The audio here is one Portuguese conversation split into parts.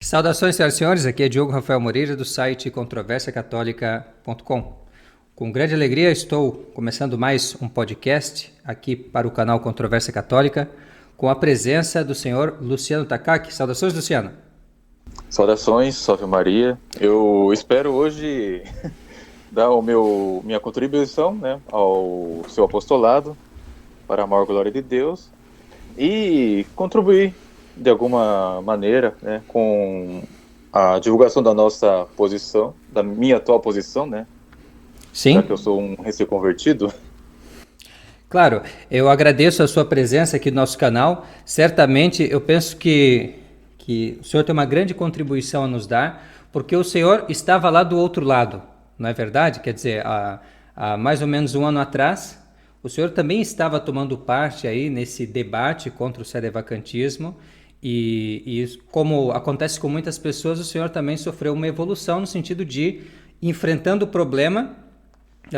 Saudações, senhoras e senhores, aqui é Diogo Rafael Moreira do site controversiacatólica.com. Com grande alegria estou começando mais um podcast aqui para o canal Controvérsia Católica com a presença do senhor Luciano Takaki. Saudações, Luciano. Saudações, salve Maria. Eu espero hoje dar minha contribuição, né, ao seu apostolado para a maior glória de Deus e contribuir de alguma maneira, né, com a divulgação da nossa posição, da minha atual posição, né? Sim. Já que eu sou um recém-convertido. Claro, eu agradeço a sua presença aqui no nosso canal. Certamente eu penso que o senhor tem uma grande contribuição a nos dar, porque o senhor estava lá do outro lado, não é verdade? Quer dizer, há mais ou menos um ano atrás, o senhor também estava tomando parte aí nesse debate contra o sedevacantismo e como acontece com muitas pessoas, o senhor também sofreu uma evolução no sentido de, enfrentando o problema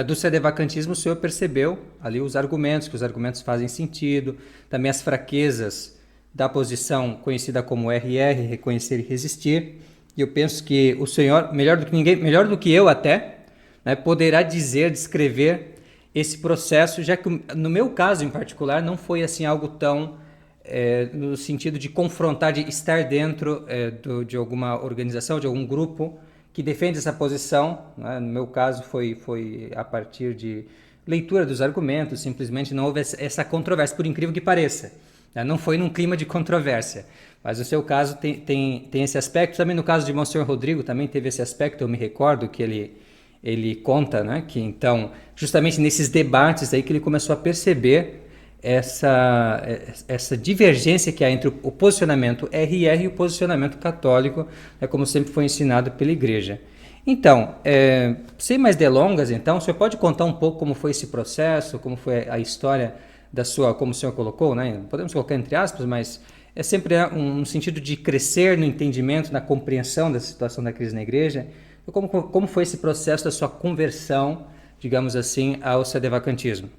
do sedevacantismo, o senhor percebeu ali os argumentos, que os argumentos fazem sentido, também as fraquezas da posição conhecida como RR, reconhecer e resistir. E eu penso que o senhor, melhor do que ninguém, melhor do que eu até, né, poderá dizer, descrever esse processo, já que no meu caso em particular não foi assim algo tão no sentido de confrontar, de estar dentro de alguma organização, de algum grupo que defende essa posição, né? No meu caso foi a partir de leitura dos argumentos, simplesmente não houve essa controvérsia, por incrível que pareça, né? Não foi num clima de controvérsia, mas no seu caso tem esse aspecto, também no caso de Monsenhor Rodrigo também teve esse aspecto, eu me recordo que ele conta, né, que então, justamente nesses debates aí que ele começou a perceber essa divergência que há entre o posicionamento RR e o posicionamento católico, como sempre foi ensinado pela Igreja. Então, sem mais delongas, então, o senhor pode contar um pouco como foi esse processo, como foi a história da sua, como o senhor colocou, né? Podemos colocar entre aspas, mas é sempre um sentido de crescer no entendimento, na compreensão da situação da crise na Igreja. Como foi esse processo da sua conversão, digamos assim, ao sedevacantismo?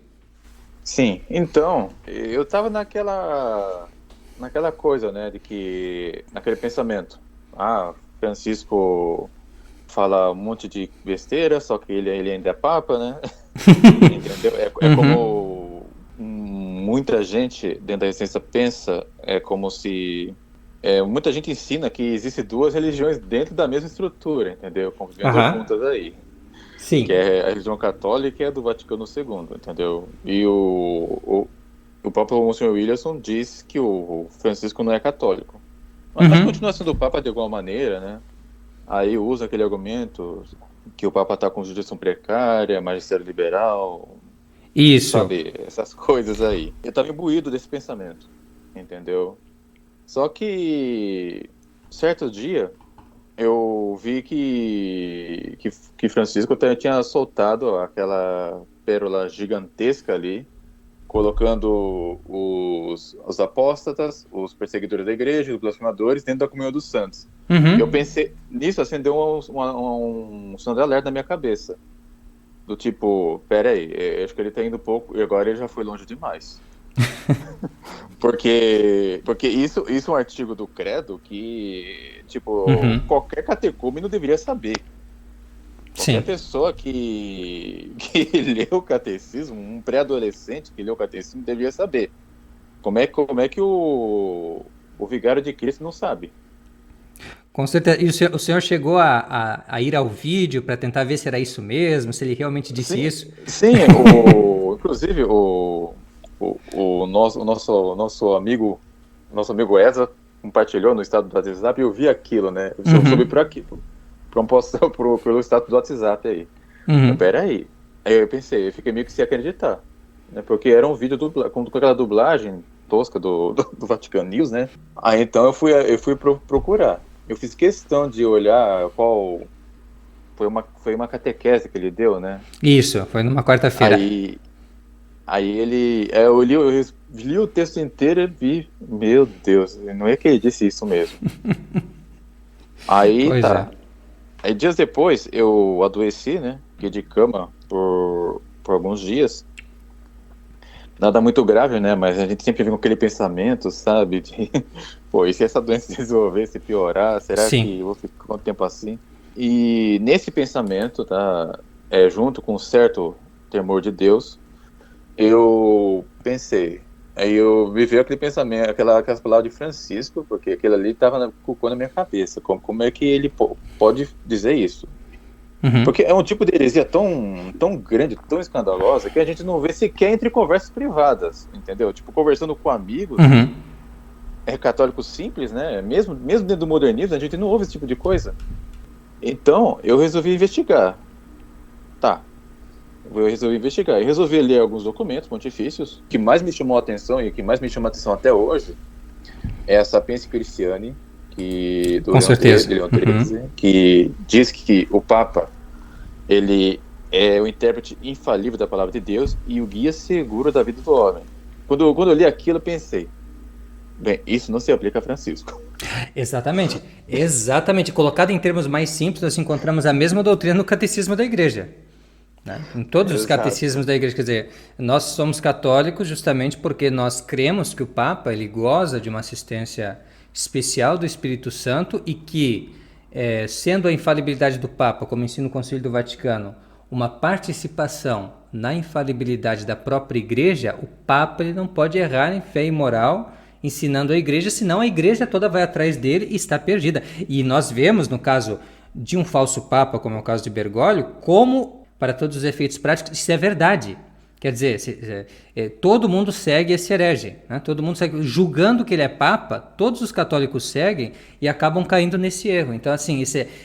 Sim, então, eu estava naquela coisa, né, de que, naquele pensamento, Francisco fala um monte de besteira, só que ele ainda é papa, né, entendeu? Como muita gente dentro da resistência pensa, é como se, muita gente ensina que existem duas religiões dentro da mesma estrutura, entendeu, convivendo juntas aí. Sim. Que é a religião católica e a do Vaticano II, entendeu? E o próprio Monsenhor Williamson diz que o Francisco não é católico. Mas continua sendo o Papa de alguma maneira, né? Aí usa aquele argumento que o Papa está com jurisdição precária, magistério liberal... Isso. Sabe, essas coisas aí. Eu estava imbuído desse pensamento, entendeu? Só que, certo dia... eu vi que Francisco tinha soltado aquela pérola gigantesca ali, colocando os apóstatas, os perseguidores da igreja, os blasfemadores, dentro da comunhão dos santos. Eu pensei, nisso acendeu um sinal de alerta na minha cabeça. Do tipo, peraí, acho que ele tá indo pouco, e agora ele já foi longe demais. Porque isso é um artigo do Credo que, tipo, qualquer catecúmeno deveria saber. Qualquer pessoa que lê o catecismo, um pré-adolescente que lê o catecismo, deveria saber. Como é que o vigário de Cristo não sabe? Com certeza. E o senhor chegou a ir ao vídeo para tentar ver se era isso mesmo, se ele realmente disse isso? Sim, inclusive o nosso amigo Ezra compartilhou no status do WhatsApp e eu vi aquilo, né? Eu soube por aquilo, pelo status do WhatsApp aí. Então, peraí. Aí eu pensei, eu fiquei meio que sem acreditar, né? Porque era um vídeo com aquela dublagem tosca do Vatican News, né? Aí então eu fui procurar. Eu fiz questão de olhar qual... Foi uma catequese que ele deu, né? Isso, foi numa quarta-feira. Aí eu li o texto inteiro e vi, meu Deus, não é que ele disse isso mesmo. Aí Pois tá. Aí dias depois eu adoeci, né? Fiquei de cama por alguns dias. Nada muito grave, né? Mas a gente sempre vem com aquele pensamento, sabe? Pô, e se essa doença se desenvolver, se piorar, será Sim. que eu vou ficar quanto tempo assim? E nesse pensamento, tá, junto com um certo temor de Deus, eu pensei, aí eu me veio aquele pensamento, aquelas palavras de Francisco, porque aquilo ali estava cucando na minha cabeça, como é que ele pode dizer isso? Uhum. Porque é um tipo de heresia tão grande, tão escandalosa, que a gente não vê sequer entre conversas privadas, entendeu? Tipo, conversando com amigos, Uhum. católicos simples, né? Mesmo dentro do modernismo, a gente não ouve esse tipo de coisa. Então, eu resolvi investigar. Tá, eu resolvi investigar. E resolvi ler alguns documentos pontifícios. O que mais me chamou a atenção, e o que mais me chama a atenção até hoje, é a Sapientia Christiani, do Com certeza. Leão Uhum. XIII, que diz que o Papa, ele é o intérprete infalível da palavra de Deus e o guia seguro da vida do homem. Quando eu li aquilo, eu pensei, bem, isso não se aplica a Francisco. Exatamente. Exatamente. Colocado em termos mais simples, nós encontramos a mesma doutrina no catecismo da igreja. Né? Em todos os Exato. catecismos da igreja, quer dizer, nós somos católicos justamente porque nós cremos que o Papa ele goza de uma assistência especial do Espírito Santo e que, sendo a infalibilidade do Papa, como ensina o Concílio do Vaticano, uma participação na infalibilidade da própria igreja, o Papa ele não pode errar em fé e moral ensinando a igreja, senão a igreja toda vai atrás dele e está perdida. E nós vemos, no caso de um falso Papa, como é o caso de Bergoglio, como, para todos os efeitos práticos, isso é verdade. Quer dizer, todo mundo segue esse herege, né? Todo mundo segue, julgando que ele é Papa, todos os católicos seguem e acabam caindo nesse erro. Então, assim,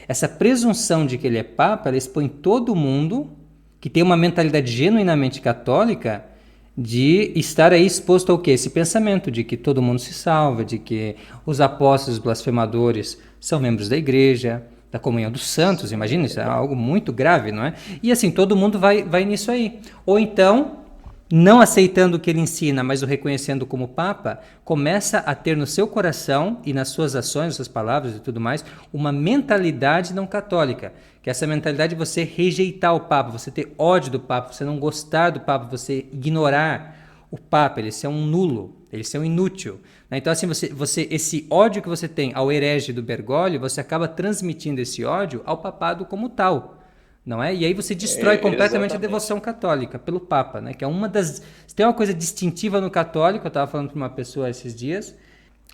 essa presunção de que ele é Papa, ela expõe todo mundo que tem uma mentalidade genuinamente católica de estar aí exposto ao quê? Esse pensamento de que todo mundo se salva, de que os apóstolos blasfemadores são membros da igreja, da comunhão dos santos, imagina, isso é algo muito grave, não é? E assim, todo mundo vai nisso aí. Ou então, não aceitando o que ele ensina, mas o reconhecendo como Papa, começa a ter no seu coração e nas suas ações, nas suas palavras e tudo mais, uma mentalidade não católica. Que é essa mentalidade de você rejeitar o Papa, você ter ódio do Papa, você não gostar do Papa, você ignorar o Papa, ele ser um nulo, ele ser um inútil. Então, assim, esse ódio que você tem ao herege do Bergoglio, você acaba transmitindo esse ódio ao papado como tal. Não é? E aí você destrói completamente a Exatamente. devoção católica pelo Papa, né? Que é uma das. Se tem uma coisa distintiva no católico, eu estava falando para uma pessoa esses dias,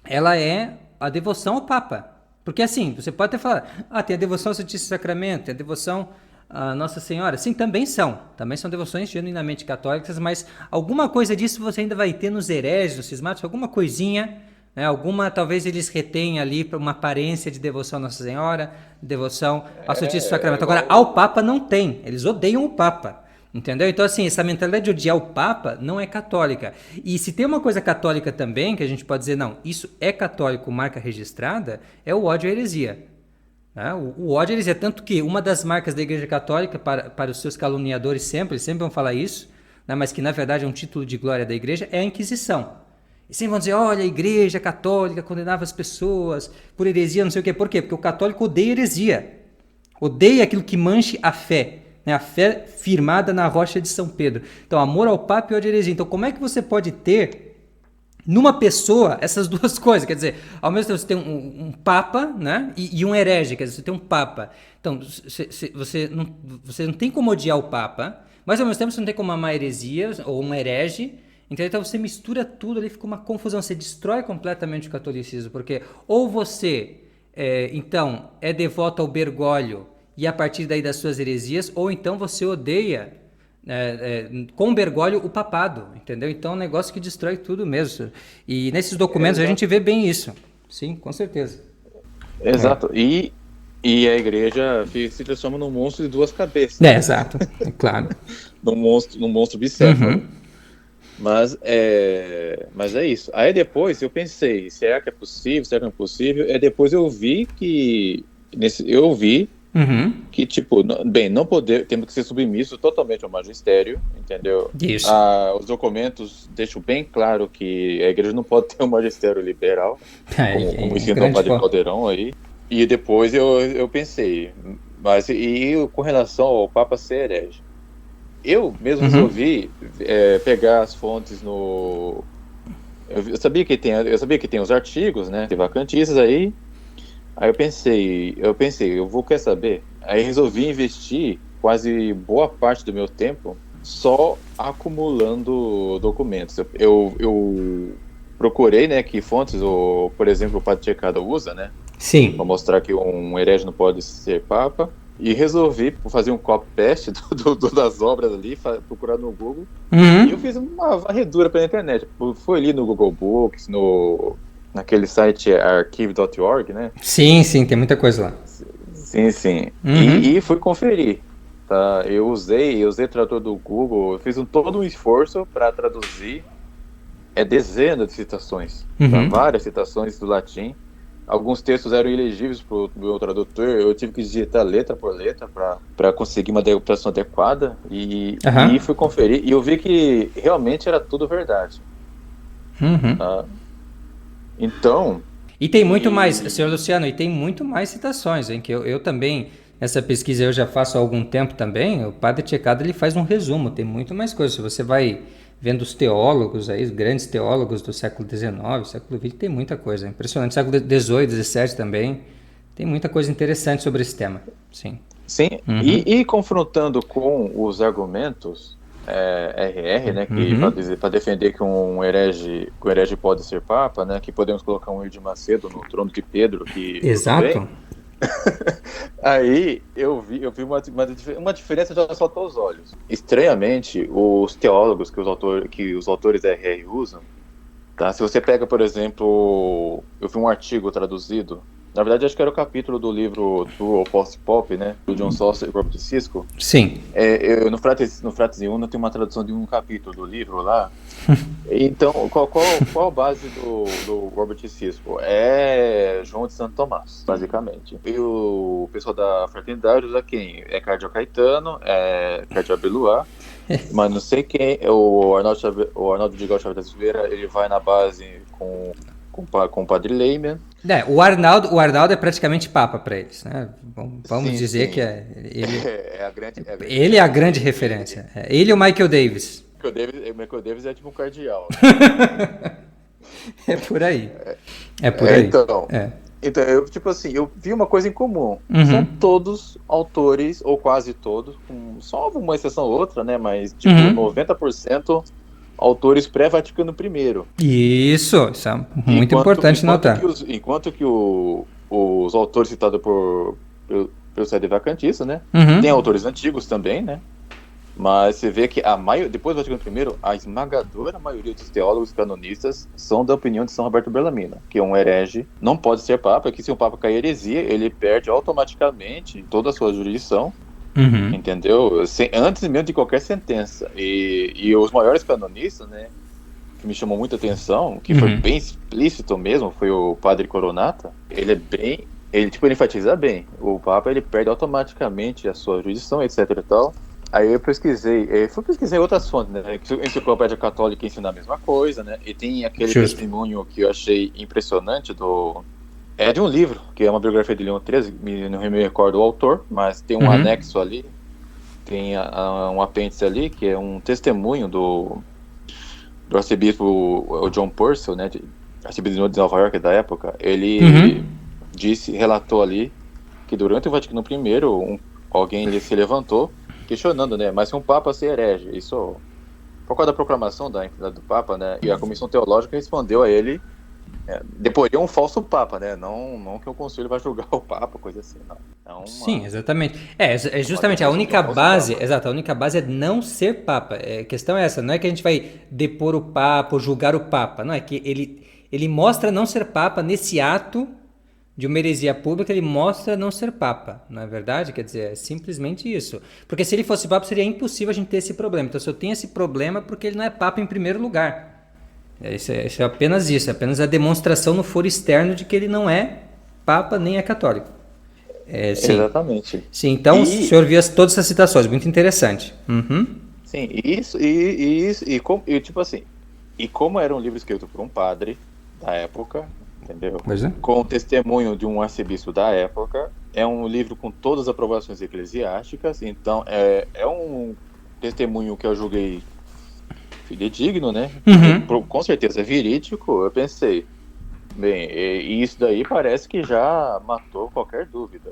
ela é a devoção ao Papa. Porque assim, você pode até falar, tem a devoção ao Santíssimo Sacramento, tem a devoção a Nossa Senhora. Sim, também são. Também são devoções genuinamente católicas, mas alguma coisa disso você ainda vai ter nos hereges, nos cismáticos, alguma coisinha, né? Alguma, talvez eles retenham ali para uma aparência de devoção a Nossa Senhora, devoção ao Santíssimo É Sacramento. Agora, igual. ao Papa não tem. Eles odeiam o Papa. Entendeu? Então, assim, essa mentalidade de odiar o Papa não é católica. E se tem uma coisa católica também, que a gente pode dizer, não, isso é católico, marca registrada, é o ódio à heresia. Né? O ódio à heresia. Tanto que uma das marcas da Igreja Católica, para os seus caluniadores sempre, eles sempre vão falar isso, né? Mas que na verdade é um título de glória da Igreja, é a Inquisição. E sempre vão dizer, olha, a Igreja Católica condenava as pessoas por heresia, não sei o quê. Por quê? Porque o católico odeia heresia. Odeia aquilo que manche a fé. Né? A fé firmada na rocha de São Pedro. Então, amor ao Papa e ódio à heresia. Então, como é que você pode ter numa pessoa essas duas coisas? Quer dizer, ao mesmo tempo você tem um Papa, né? E um herege, quer dizer, você tem um Papa. Então, você não tem como odiar o Papa, mas ao mesmo tempo você não tem como amar a heresia ou um herege. Então você mistura tudo ali, fica uma confusão, você destrói completamente o catolicismo, porque ou você então é devoto ao Bergoglio e a partir daí das suas heresias, ou então você odeia com Bergoglio o papado, entendeu? Então é um negócio que destrói tudo mesmo. E nesses documentos a gente Exato. vê bem isso. Sim, com certeza. É, Exato. E a igreja se transforma num monstro de duas cabeças, né? exato, é claro. Num monstro bicéfalo. Uhum, Mas é isso. Aí depois eu pensei, será que é possível? Será que não é possível? Aí depois eu vi uhum, que tipo, bem, não poder, temos que ser submissos totalmente ao magistério, entendeu? isso. Os documentos deixam bem claro que a igreja não pode ter um magistério liberal, como É ensina o grande padre ponto. Caldeirão aí. E depois eu pensei, mas e com relação ao Papa ser herege? Eu mesmo Uhum, resolvi pegar as fontes Eu sabia que tem os artigos, né, de vacantistas aí. Aí eu vou, quer saber? Aí resolvi investir quase boa parte do meu tempo só acumulando documentos. Eu procurei, né, que fontes, por exemplo, o Padre Tchekada usa, né, para Sim. mostrar que um herege não pode ser papa. E resolvi fazer um copy-paste das obras ali, procurar no Google. E eu Uhum. fiz uma varredura pela internet. Fui ali no Google Books, naquele site archive.org, né? Sim, sim, tem muita coisa lá. Sim, sim. Uhum. E fui conferir. Tá? Eu usei tradutor do Google, eu fiz todo um esforço para traduzir dezenas de citações, tá? Uhum. Várias citações do latim. Alguns textos eram ilegíveis para o meu tradutor, eu tive que digitar letra por letra para conseguir uma adaptação adequada e Aham. fui conferir e eu vi que realmente era tudo verdade, Uhum. tá? Então, E tem muito mais, e senhor Luciano, e tem muito mais citações, hein? Que eu também, essa pesquisa eu já faço há algum tempo também. O Padre Tchekada ele faz um resumo, tem muito mais coisas. Se você vai vendo os teólogos aí, os grandes teólogos do século XIX, século XX, tem muita coisa. Impressionante. Século XVIII, XVII também. Tem muita coisa interessante sobre esse tema. Sim. sim, Uhum. e confrontando com os argumentos RR, né, que Uhum. para defender que que o herege pode ser papa, né, que podemos colocar um Edir Macedo no trono de Pedro, que tudo bem. Exato. Aí eu vi uma diferença já saltou aos olhos. Estranhamente, os teólogos que os autores RR usam, tá? Se você pega, por exemplo, eu vi um artigo traduzido, na verdade acho que era o capítulo do livro do Post-Pop, né, do John Saucer e Robert Cisco. Sim. No Frates e Una tem uma tradução de um capítulo do livro lá. Então, qual a base do Robert Cisco? É João de Santo Tomás, basicamente. E o pessoal da fraternidade usa quem? É Cardeal Caetano, é Cardeal Beluá, mas não sei quem. O Arnaldo de Chaves da Silveira, ele vai na base com o Padre Lehmann. É, o Arnaldo é praticamente papa para eles, né? Vamos Sim, dizer que sim. ele, É a grande ele é a referência. grande referência. Ele e o Michael Davis. O Michael Davis é tipo um cardeal, né? É por aí. É por aí. Então. É. Então, tipo assim, eu vi uma coisa em comum. São Uhum. todos autores, ou quase todos, só uma exceção ou outra, né? Mas, tipo, Uhum. 90% autores pré-Vaticano I. Isso é muito Enquanto, importante enquanto que, notar. os, enquanto que os autores citados pelo Sede Vacantista, né? Tem Uhum. autores antigos também, né? Mas você vê que depois do Vaticano I, a esmagadora maioria dos teólogos canonistas são da opinião de São Roberto Bellarmino, que um herege não pode ser papa, que se um papa cair heresia, ele perde automaticamente toda a sua jurisdição, Uhum. entendeu? Antes mesmo de qualquer sentença. E os maiores canonistas, né, que me chamou muita atenção, que foi Uhum. bem explícito mesmo, foi o Padre Coronata. Ele enfatiza bem. O papa, ele perde automaticamente a sua jurisdição, etc e tal. Aí eu fui pesquisar em outras fontes, né? Que a Enciclopédia Católica ensina a mesma coisa, né? E tem aquele Justo. testemunho que eu achei impressionante é de um livro, que é uma biografia de Leão XIII, não me recordo o autor, mas tem um Uhum. anexo ali, tem um apêndice ali, que é um testemunho do arcebispo o John Purcell, né? Arcebispo de Nova York da época. Ele Uhum. relatou ali que durante o Vaticano I, alguém ele se levantou questionando, né? Mas se um Papa se herege, isso por causa da proclamação do Papa, né? E a Comissão Teológica respondeu a ele, deporia um falso Papa, né? Não que o Conselho vai julgar o Papa, coisa assim, não. É Sim, exatamente. É uma justamente a deposição de um única falso base, Papa. exato, a única base é não ser papa. A questão é essa, não é que a gente vai depor o papa ou julgar o papa, não é que ele mostra não ser papa nesse ato de uma heresia pública, ele mostra não ser papa, não é verdade? Quer dizer, é simplesmente isso. Porque se ele fosse papa, seria impossível a gente ter esse problema. Então, se eu tenho esse problema, é porque ele não é papa em primeiro lugar. Isso é apenas isso, é apenas a demonstração no foro externo de que ele não é papa nem é católico. Sim. Exatamente. Sim, então o E, senhor via todas essas citações, muito interessante. Uhum. sim, tipo assim, e como era um livro escrito por um padre da época, entendeu? Pois é. Com o testemunho de um arcebispo da época, é um livro com todas as aprovações eclesiásticas, então é um testemunho que eu julguei fidedigno, né? Uhum. Com certeza é verídico. Eu pensei, bem, e isso daí parece que já matou qualquer dúvida.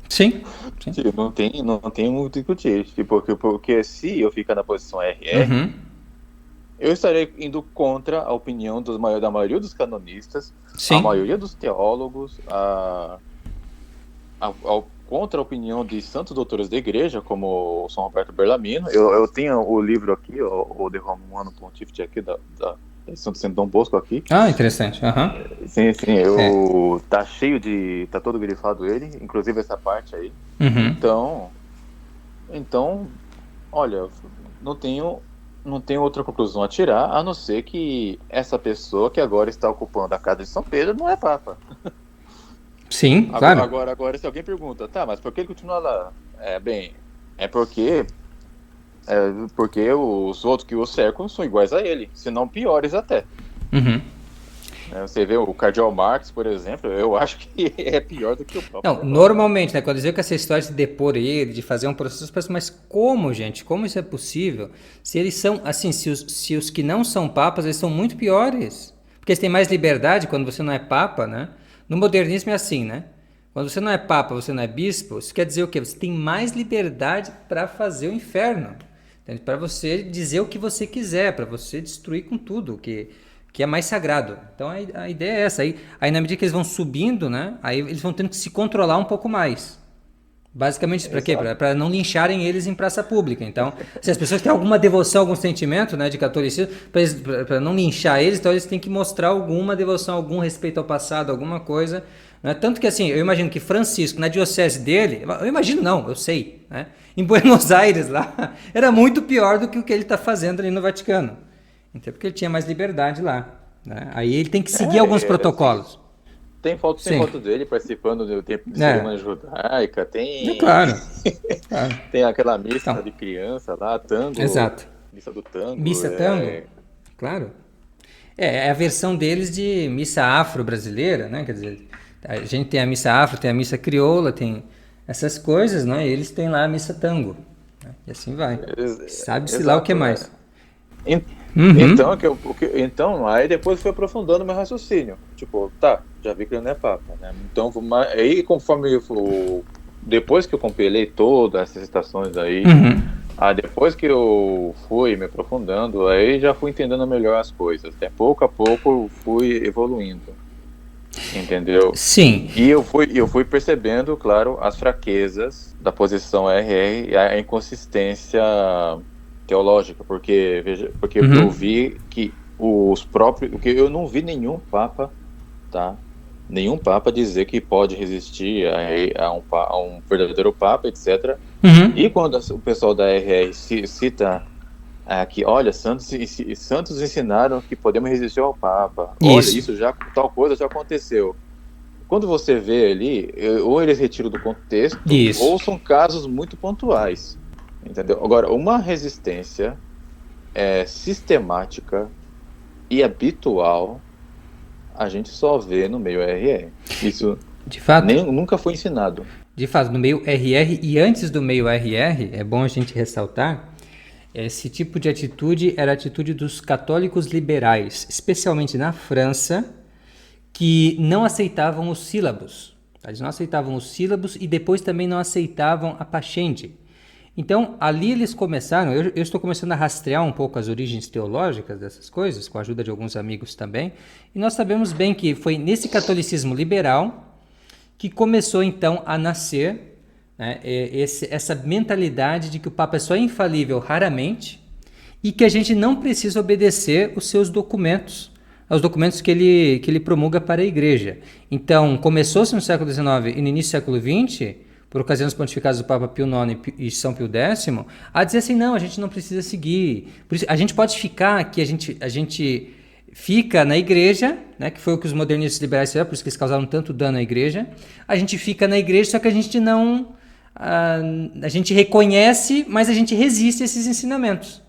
Sim, sim. Tipo, não tem muito o que discutir. Tipo, porque se eu ficar na posição RR, Uhum. eu estarei indo contra a opinião da maioria dos canonistas, a Sim. maioria dos teólogos, contra a opinião de santos doutores da igreja, como o São Roberto Berlamino. Eu tenho o livro aqui, o De Romano Pontífice aqui, da Santo Centro Dom Bosco aqui. Ah, interessante. Aham. Sim, sim, É. tá cheio tá todo grifado ele, inclusive essa parte aí. Uhum. Então, olha, não tenho, não tenho outra conclusão a tirar, a não ser que essa pessoa que agora está ocupando a casa de São Pedro não é Papa. Sim, Agora, claro. agora, agora, se alguém pergunta, tá, mas por que ele continua lá? Bem, é porque, porque os outros que o cercam são iguais a ele, se não piores até. Uhum. Você vê o Cardeal Marx, por exemplo, eu acho que é pior do que o próprio Não, Papa. normalmente, né, quando dizia que essa história de depor ele, de fazer um processo, eu penso, mas como, gente? Como isso é possível? Se eles são, assim, se os que não são papas, eles são muito piores. Porque eles têm mais liberdade quando você não é papa, né? No modernismo é assim, né? Quando você não é papa, você não é bispo, isso quer dizer o quê? Você tem mais liberdade para fazer o inferno. Para você dizer o que você quiser, para você destruir com tudo, que é mais sagrado. Então a ideia é essa. Aí na medida que eles vão subindo, né? Aí eles vão tendo que se controlar um pouco mais. Basicamente isso para quê? Exato. Para não lincharem eles em praça pública. Então, se as pessoas têm alguma devoção, algum sentimento, né, de catolicismo, para não linchar eles, então eles têm que mostrar alguma devoção, algum respeito ao passado, alguma coisa. Né? Tanto que assim, eu imagino que Francisco, na diocese dele, eu imagino não, eu sei, né? Em Buenos Aires lá, era muito pior do que o que ele está fazendo ali no Vaticano. Então, porque ele tinha mais liberdade lá. Né? Aí ele tem que seguir alguns Assim, protocolos. tem Sim. foto dele participando do tempo de É, cerimônia judaica, é tem claro. Claro. tem aquela missa Então, de criança lá, tango, exato. missa do tango, Missa tango? Claro. É a versão deles de missa afro-brasileira, né? Quer dizer, a gente tem a missa afro, tem a missa crioula, tem essas coisas, né? E eles têm lá a missa tango. Né? E assim vai. Sabe-se lá o que exato. mais. En- Então, Uhum. então, aí depois foi aprofundando meu raciocínio. Tipo, tá, já vi que ele não é papa, né? Então, aí conforme depois que eu compilei todas essas citações aí, Uhum. depois que eu fui me aprofundando, aí já fui entendendo melhor as coisas. Até pouco a pouco eu fui evoluindo, entendeu? Sim. E eu fui percebendo, claro, as fraquezas da posição RR e a inconsistência teológica, porque eu Uhum. vi que os próprios, porque eu não vi nenhum papa, tá? Nenhum papa dizer que pode resistir a um verdadeiro papa, etc. Uhum. E quando o pessoal da RR cita que, olha, santos ensinaram que podemos resistir ao papa, olha, Isso. isso já, tal coisa já aconteceu. Quando você vê ali, ou eles retiram do contexto, Isso. ou são casos muito pontuais, entendeu? Agora, uma resistência sistemática e habitual, a gente só vê no meio RR. Isso De fato. nunca foi ensinado. De fato, no meio RR e antes do meio RR, é bom a gente ressaltar, esse tipo de atitude era a atitude dos católicos liberais, especialmente na França, que não aceitavam os sílabos. Eles não aceitavam os sílabos e depois também não aceitavam a Pascendi. Então, ali eles começaram, eu estou começando a rastrear um pouco as origens teológicas dessas coisas, com a ajuda de alguns amigos também, e nós sabemos bem que foi nesse catolicismo liberal que começou então a nascer, né, essa mentalidade de que o Papa é só infalível raramente e que a gente não precisa obedecer os seus documentos, aos documentos que ele promulga para a Igreja. Então, começou-se no século XIX e no início do século XX, por ocasião dos pontificados do Papa Pio IX e São Pio X, a dizer assim, não, a gente não precisa seguir. Por isso, a gente pode ficar aqui, a gente fica na igreja, né, que foi o que os modernistas liberais fizeram, por isso que eles causaram tanto dano à igreja. A gente fica na igreja, só que a gente não... A gente reconhece, mas a gente resiste a esses ensinamentos.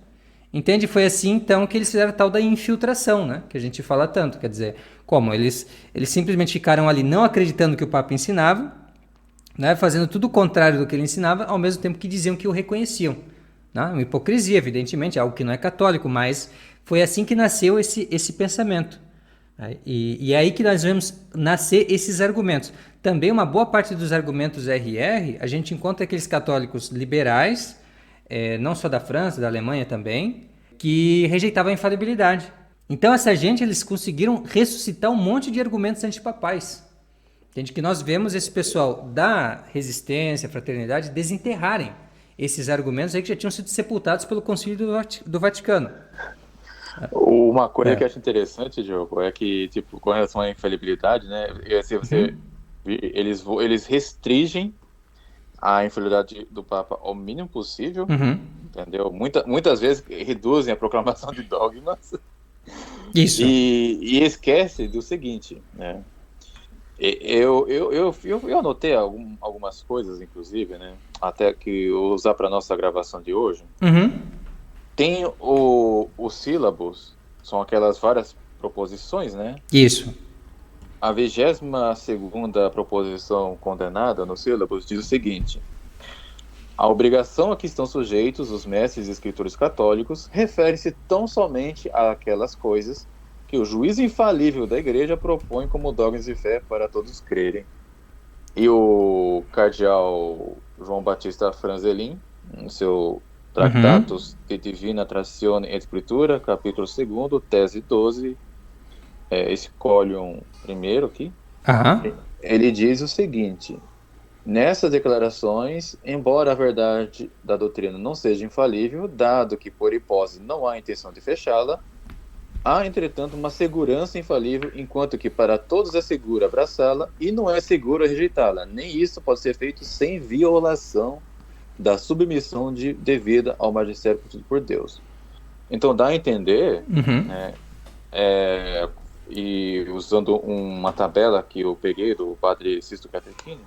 Entende? Foi assim, então, que eles fizeram a tal da infiltração, né? Que a gente fala tanto. Quer dizer, como? Eles simplesmente ficaram ali não acreditando que o Papa ensinava, né? Fazendo tudo o contrário do que ele ensinava, ao mesmo tempo que diziam que o reconheciam. né? Uma hipocrisia, evidentemente, algo que não é católico, mas foi assim que nasceu esse pensamento. Né? E é aí que nós vemos nascer esses argumentos. Também uma boa parte dos argumentos RR, a gente encontra aqueles católicos liberais, não só da França, da Alemanha também, que rejeitavam a infalibilidade. Então essa gente, eles conseguiram ressuscitar um monte de argumentos antipapais. Entende? Que nós vemos esse pessoal da resistência, fraternidade, desenterrarem esses argumentos aí que já tinham sido sepultados pelo Concílio do Vaticano. Uma coisa que eu acho interessante, Diogo, é que, tipo, com relação à infalibilidade, né, eles restringem a infalibilidade do Papa ao mínimo possível, entendeu? Muitas vezes reduzem a proclamação de dogmas. Isso. E esquece do seguinte, né? Eu anotei algumas coisas, inclusive, né? Até que eu vou usar para nossa gravação de hoje. Tem os sílabos, são aquelas várias proposições, né? Isso. A 22ª proposição condenada nos sílabos diz o seguinte: a obrigação a que estão sujeitos os mestres e escritores católicos refere-se tão somente àquelas coisas que o juízo infalível da Igreja propõe como dogmas de fé para todos crerem. E o cardeal João Batista Franzelin, no seu Tractatus de Divina Tratione et Scriptura, capítulo 2, tese 12, escolium primeiro aqui, ele diz o seguinte: nessas declarações, embora a verdade da doutrina não seja infalível, dado que por hipótese não há intenção de fechá-la, há, entretanto, uma segurança infalível, enquanto que para todos é seguro abraçá-la e não é seguro rejeitá-la. Nem isso pode ser feito sem violação da submissão devida ao magistério constituído por Deus. Então dá a entender, né, e usando uma tabela que eu peguei do padre Sisto Catechini,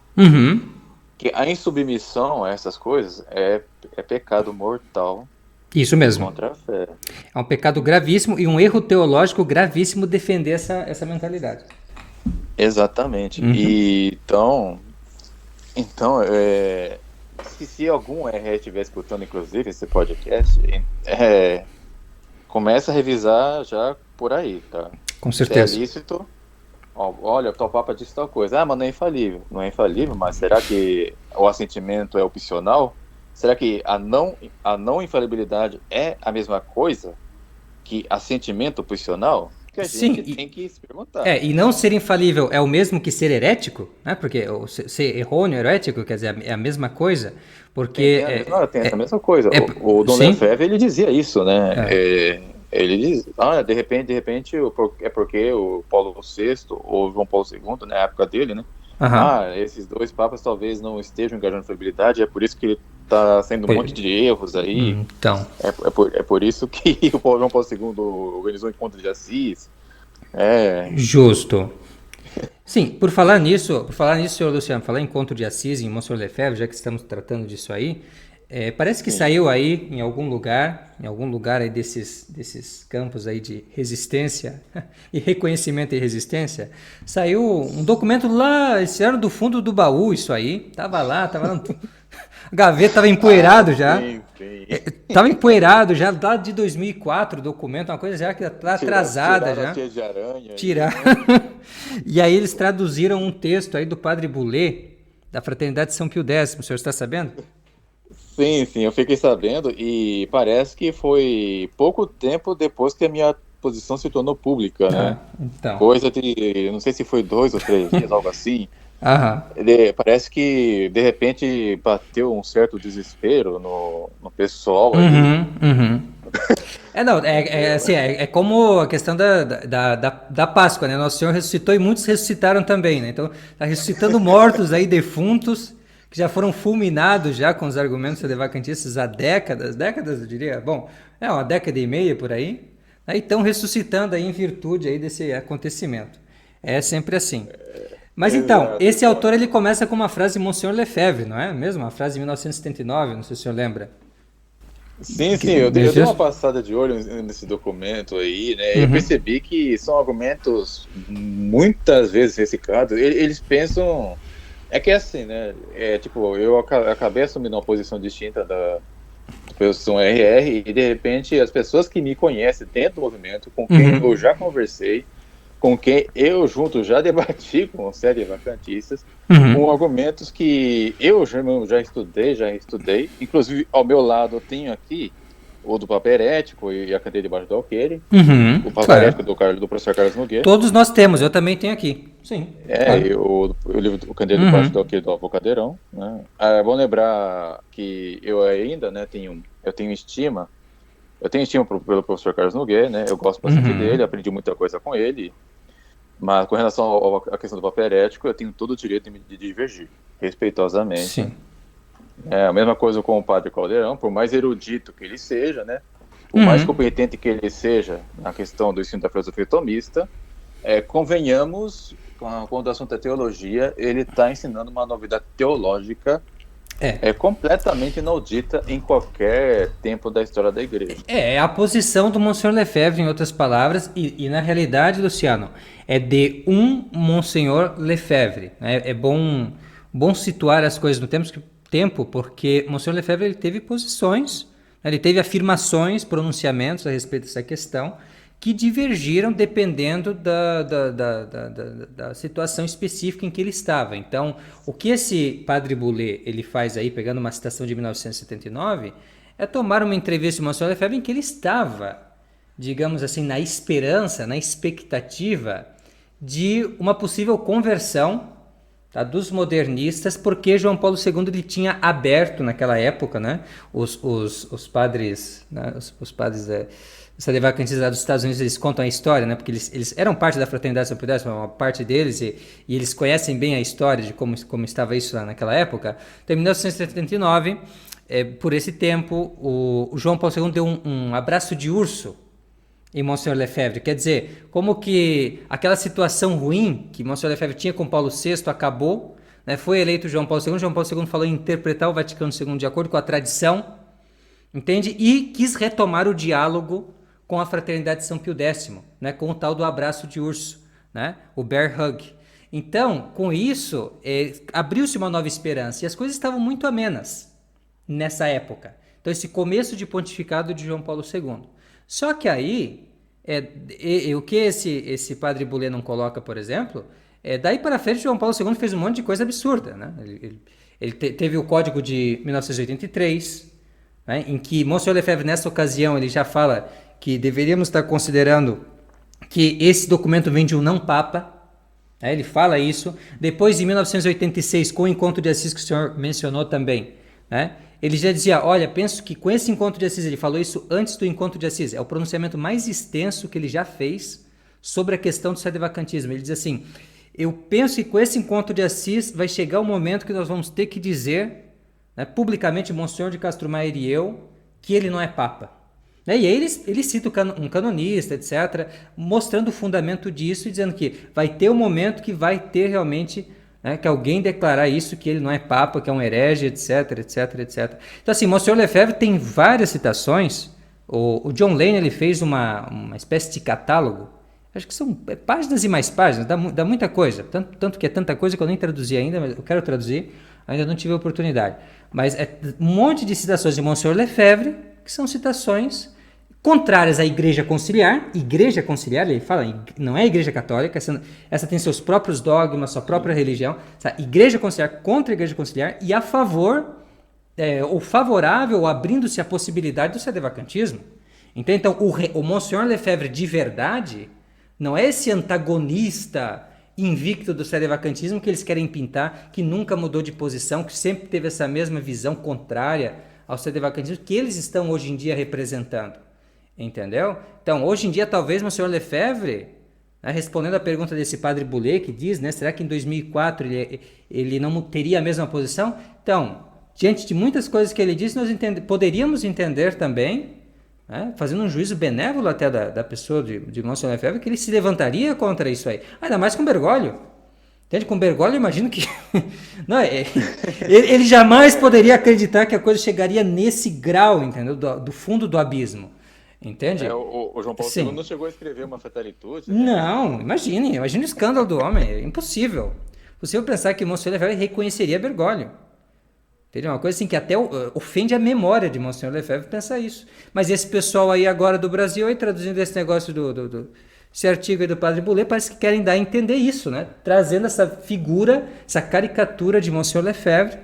que a insubmissão a essas coisas é pecado mortal. Isso mesmo. Contra a fé. É um pecado gravíssimo e um erro teológico gravíssimo defender essa mentalidade. Exatamente. E então se algum RR estiver escutando, inclusive, esse podcast, começa a revisar já por aí, tá? Com certeza. Se é lícito, olha, o tal Papa disse tal coisa. Mas não é infalível. Não é infalível, mas será que o assentimento é opcional? Será que a não infalibilidade é a mesma coisa que assentimento opcional? Que a gente tem que se perguntar. E não ser infalível é o mesmo que ser herético, né? Porque ser errôneo, herético, quer dizer, é a mesma coisa, porque... Tem essa mesma coisa. O Dom Lefebvre, ele dizia isso, né? Ele diz, de repente, é porque o Paulo VI ou João Paulo II, na época dele, né? Esses dois papas talvez não estejam engajando na infalibilidade, é por isso que ele está sendo um monte de erros aí. Então. É por isso que o João Paulo II organizou o encontro de Assis. Justo. Sim, por falar nisso, senhor Luciano, falar em encontro de Assis em Monsenhor Lefebvre, já que estamos tratando disso aí, parece que saiu aí em algum lugar aí desses campos aí de resistência e reconhecimento e resistência, saiu um documento lá, esse ano do fundo do baú, isso aí, tava lá, a gaveta tava empoeirado já, tava empoeirado já, lá de 2004 o documento, uma coisa já que tá atrasada já. De aranha. E aí eles traduziram um texto aí do Padre Boulay, da Fraternidade de São Pio X, o senhor está sabendo? Sim, eu fiquei sabendo e parece que foi pouco tempo depois que a minha posição se tornou pública, né? Então. Coisa de, não sei se foi 2 ou 3 dias, algo assim. Parece que, de repente, bateu um certo desespero no pessoal ali. É como a questão da Páscoa, né? Nosso Senhor ressuscitou e muitos ressuscitaram também, né? Então, está ressuscitando mortos aí, defuntos, que já foram fulminados já com os argumentos sedevacantistas há décadas, eu diria, uma década e meia por aí, e estão ressuscitando aí em virtude aí desse acontecimento. É sempre assim. Mas então, esse autor ele começa com uma frase de Monsenhor Lefebvre, não é mesmo? Uma frase de 1979, não sei se o senhor lembra. Sim, eu dei uma passada de olho nesse documento aí, né? Eu percebi que são argumentos muitas vezes reciclados. Eles pensam... É que é assim, né? Eu acabei assumindo uma posição distinta sou um RR, e de repente as pessoas que me conhecem dentro do movimento, com quem eu já conversei, com quem eu junto já debati com série vacantistas, com argumentos que eu já estudei, inclusive ao meu lado eu tenho aqui o do papel ético e a cadeia debaixo do alqueire, o papel ético do professor Carlos Nogueira. Todos nós temos, eu também tenho aqui. Sim. O livro do Candeia debaixo do alqueire do Avocadeirão. Né? É bom lembrar que eu ainda, né, tenho estima pelo professor Carlos Nogueira, né? Eu gosto bastante dele, aprendi muita coisa com ele, mas com relação à questão do papel ético, eu tenho todo o direito de divergir, respeitosamente. Sim. A mesma coisa com o padre Caldeirão, por mais erudito que ele seja, né? Por mais competente que ele seja na questão do ensino da filosofia tomista, convenhamos, quando o assunto é teologia, ele está ensinando uma novidade teológica completamente inaudita em qualquer tempo da história da igreja. É a posição do Monsenhor Lefebvre, em outras palavras, e na realidade, Luciano, é de um Monsenhor Lefebvre. Né? É bom situar as coisas no tempo, porque Monsenhor Lefebvre ele teve posições, né? Ele teve afirmações, pronunciamentos a respeito dessa questão, que divergiram dependendo da situação específica em que ele estava. Então, o que esse Padre Boulay ele faz aí, pegando uma citação de 1979, é tomar uma entrevista de Monsenhor Lefebvre em que ele estava, digamos assim, na esperança, na expectativa de uma possível conversão, tá, dos modernistas, porque João Paulo II ele tinha aberto naquela época, né, os padres, né, os padres salevacantistas lá dos Estados Unidos, eles contam a história, né, porque eles eram parte da Fraternidade São Pio X, uma parte deles, e eles conhecem bem a história de como estava isso lá naquela época. Então, em 1979, por esse tempo, o João Paulo II deu um abraço de urso em Monsenhor Lefebvre. Quer dizer, como que aquela situação ruim que Monsenhor Lefebvre tinha com Paulo VI acabou, né? Foi eleito João Paulo II. João Paulo II falou em interpretar o Vaticano II de acordo com a tradição, entende? E quis retomar o diálogo com a Fraternidade de São Pio X, né? Com o tal do abraço de urso, né? O bear hug. Então, com isso, abriu-se uma nova esperança e as coisas estavam muito amenas nessa época. Então, esse começo de pontificado de João Paulo II. Só que aí, o que esse Padre Boulay não coloca, por exemplo, daí para frente João Paulo II fez um monte de coisa absurda. Né? Ele teve o Código de 1983, né, em que Monsenhor Lefebvre, nessa ocasião, ele já fala que deveríamos estar considerando que esse documento vem de um não-papa. Né? Ele fala isso. Depois, em 1986, com o Encontro de Assis, que o senhor mencionou também, né? Ele já dizia, olha, penso que com esse Encontro de Assis, ele falou isso antes do Encontro de Assis, é o pronunciamento mais extenso que ele já fez sobre a questão do sedevacantismo. Ele diz assim, eu penso que com esse Encontro de Assis vai chegar o momento que nós vamos ter que dizer, né, publicamente, Monsenhor de Castro Maier e eu, que ele não é Papa. Né? E aí ele cita um canonista, etc., mostrando o fundamento disso e dizendo que vai ter um momento que vai ter realmente... que alguém declarar isso, que ele não é papa, que é um herege, etc, etc, etc. Então, assim, Monsenhor Lefebvre tem várias citações. O John Lane ele fez uma espécie de catálogo. Acho que são páginas e mais páginas, dá muita coisa. Tanto que é tanta coisa que eu nem traduzi ainda, mas eu quero traduzir, ainda não tive a oportunidade. Mas é um monte de citações de Monsenhor Lefebvre, que são citações contrárias à Igreja Conciliar. Igreja Conciliar, ele fala, não é a Igreja Católica, essa tem seus próprios dogmas, sua própria religião. Igreja Conciliar contra a Igreja Conciliar e a favor, ou favorável, ou abrindo-se a possibilidade do sedevacantismo. Então o Monsenhor Lefebvre de verdade não é esse antagonista invicto do sedevacantismo que eles querem pintar, que nunca mudou de posição, que sempre teve essa mesma visão contrária ao sedevacantismo que eles estão hoje em dia representando. Entendeu? Então, hoje em dia, talvez o Monsenhor Lefebvre, né, respondendo a pergunta desse Padre Boulay, que diz, né, será que em 2004 ele não teria a mesma posição? Então, diante de muitas coisas que ele disse, nós poderíamos entender também, né, fazendo um juízo benévolo até da pessoa de Monsenhor Lefebvre, que ele se levantaria contra isso aí. Ainda mais com Bergoglio. Entende? Com Bergoglio, eu imagino que... não, ele jamais poderia acreditar que a coisa chegaria nesse grau, entendeu? Do fundo do abismo. Entende? O João Paulo II não chegou a escrever uma fatalitude? Né? Não, imagine o escândalo do homem, é impossível. Possível pensar que Monsenhor Lefebvre reconheceria Bergoglio. Entendeu? Uma coisa assim que até ofende a memória de Monsenhor Lefebvre pensar isso. Mas esse pessoal aí agora do Brasil, aí traduzindo esse negócio esse artigo aí do Padre Boulay, parece que querem dar a entender isso, né? Trazendo essa figura, essa caricatura de Monsenhor Lefebvre,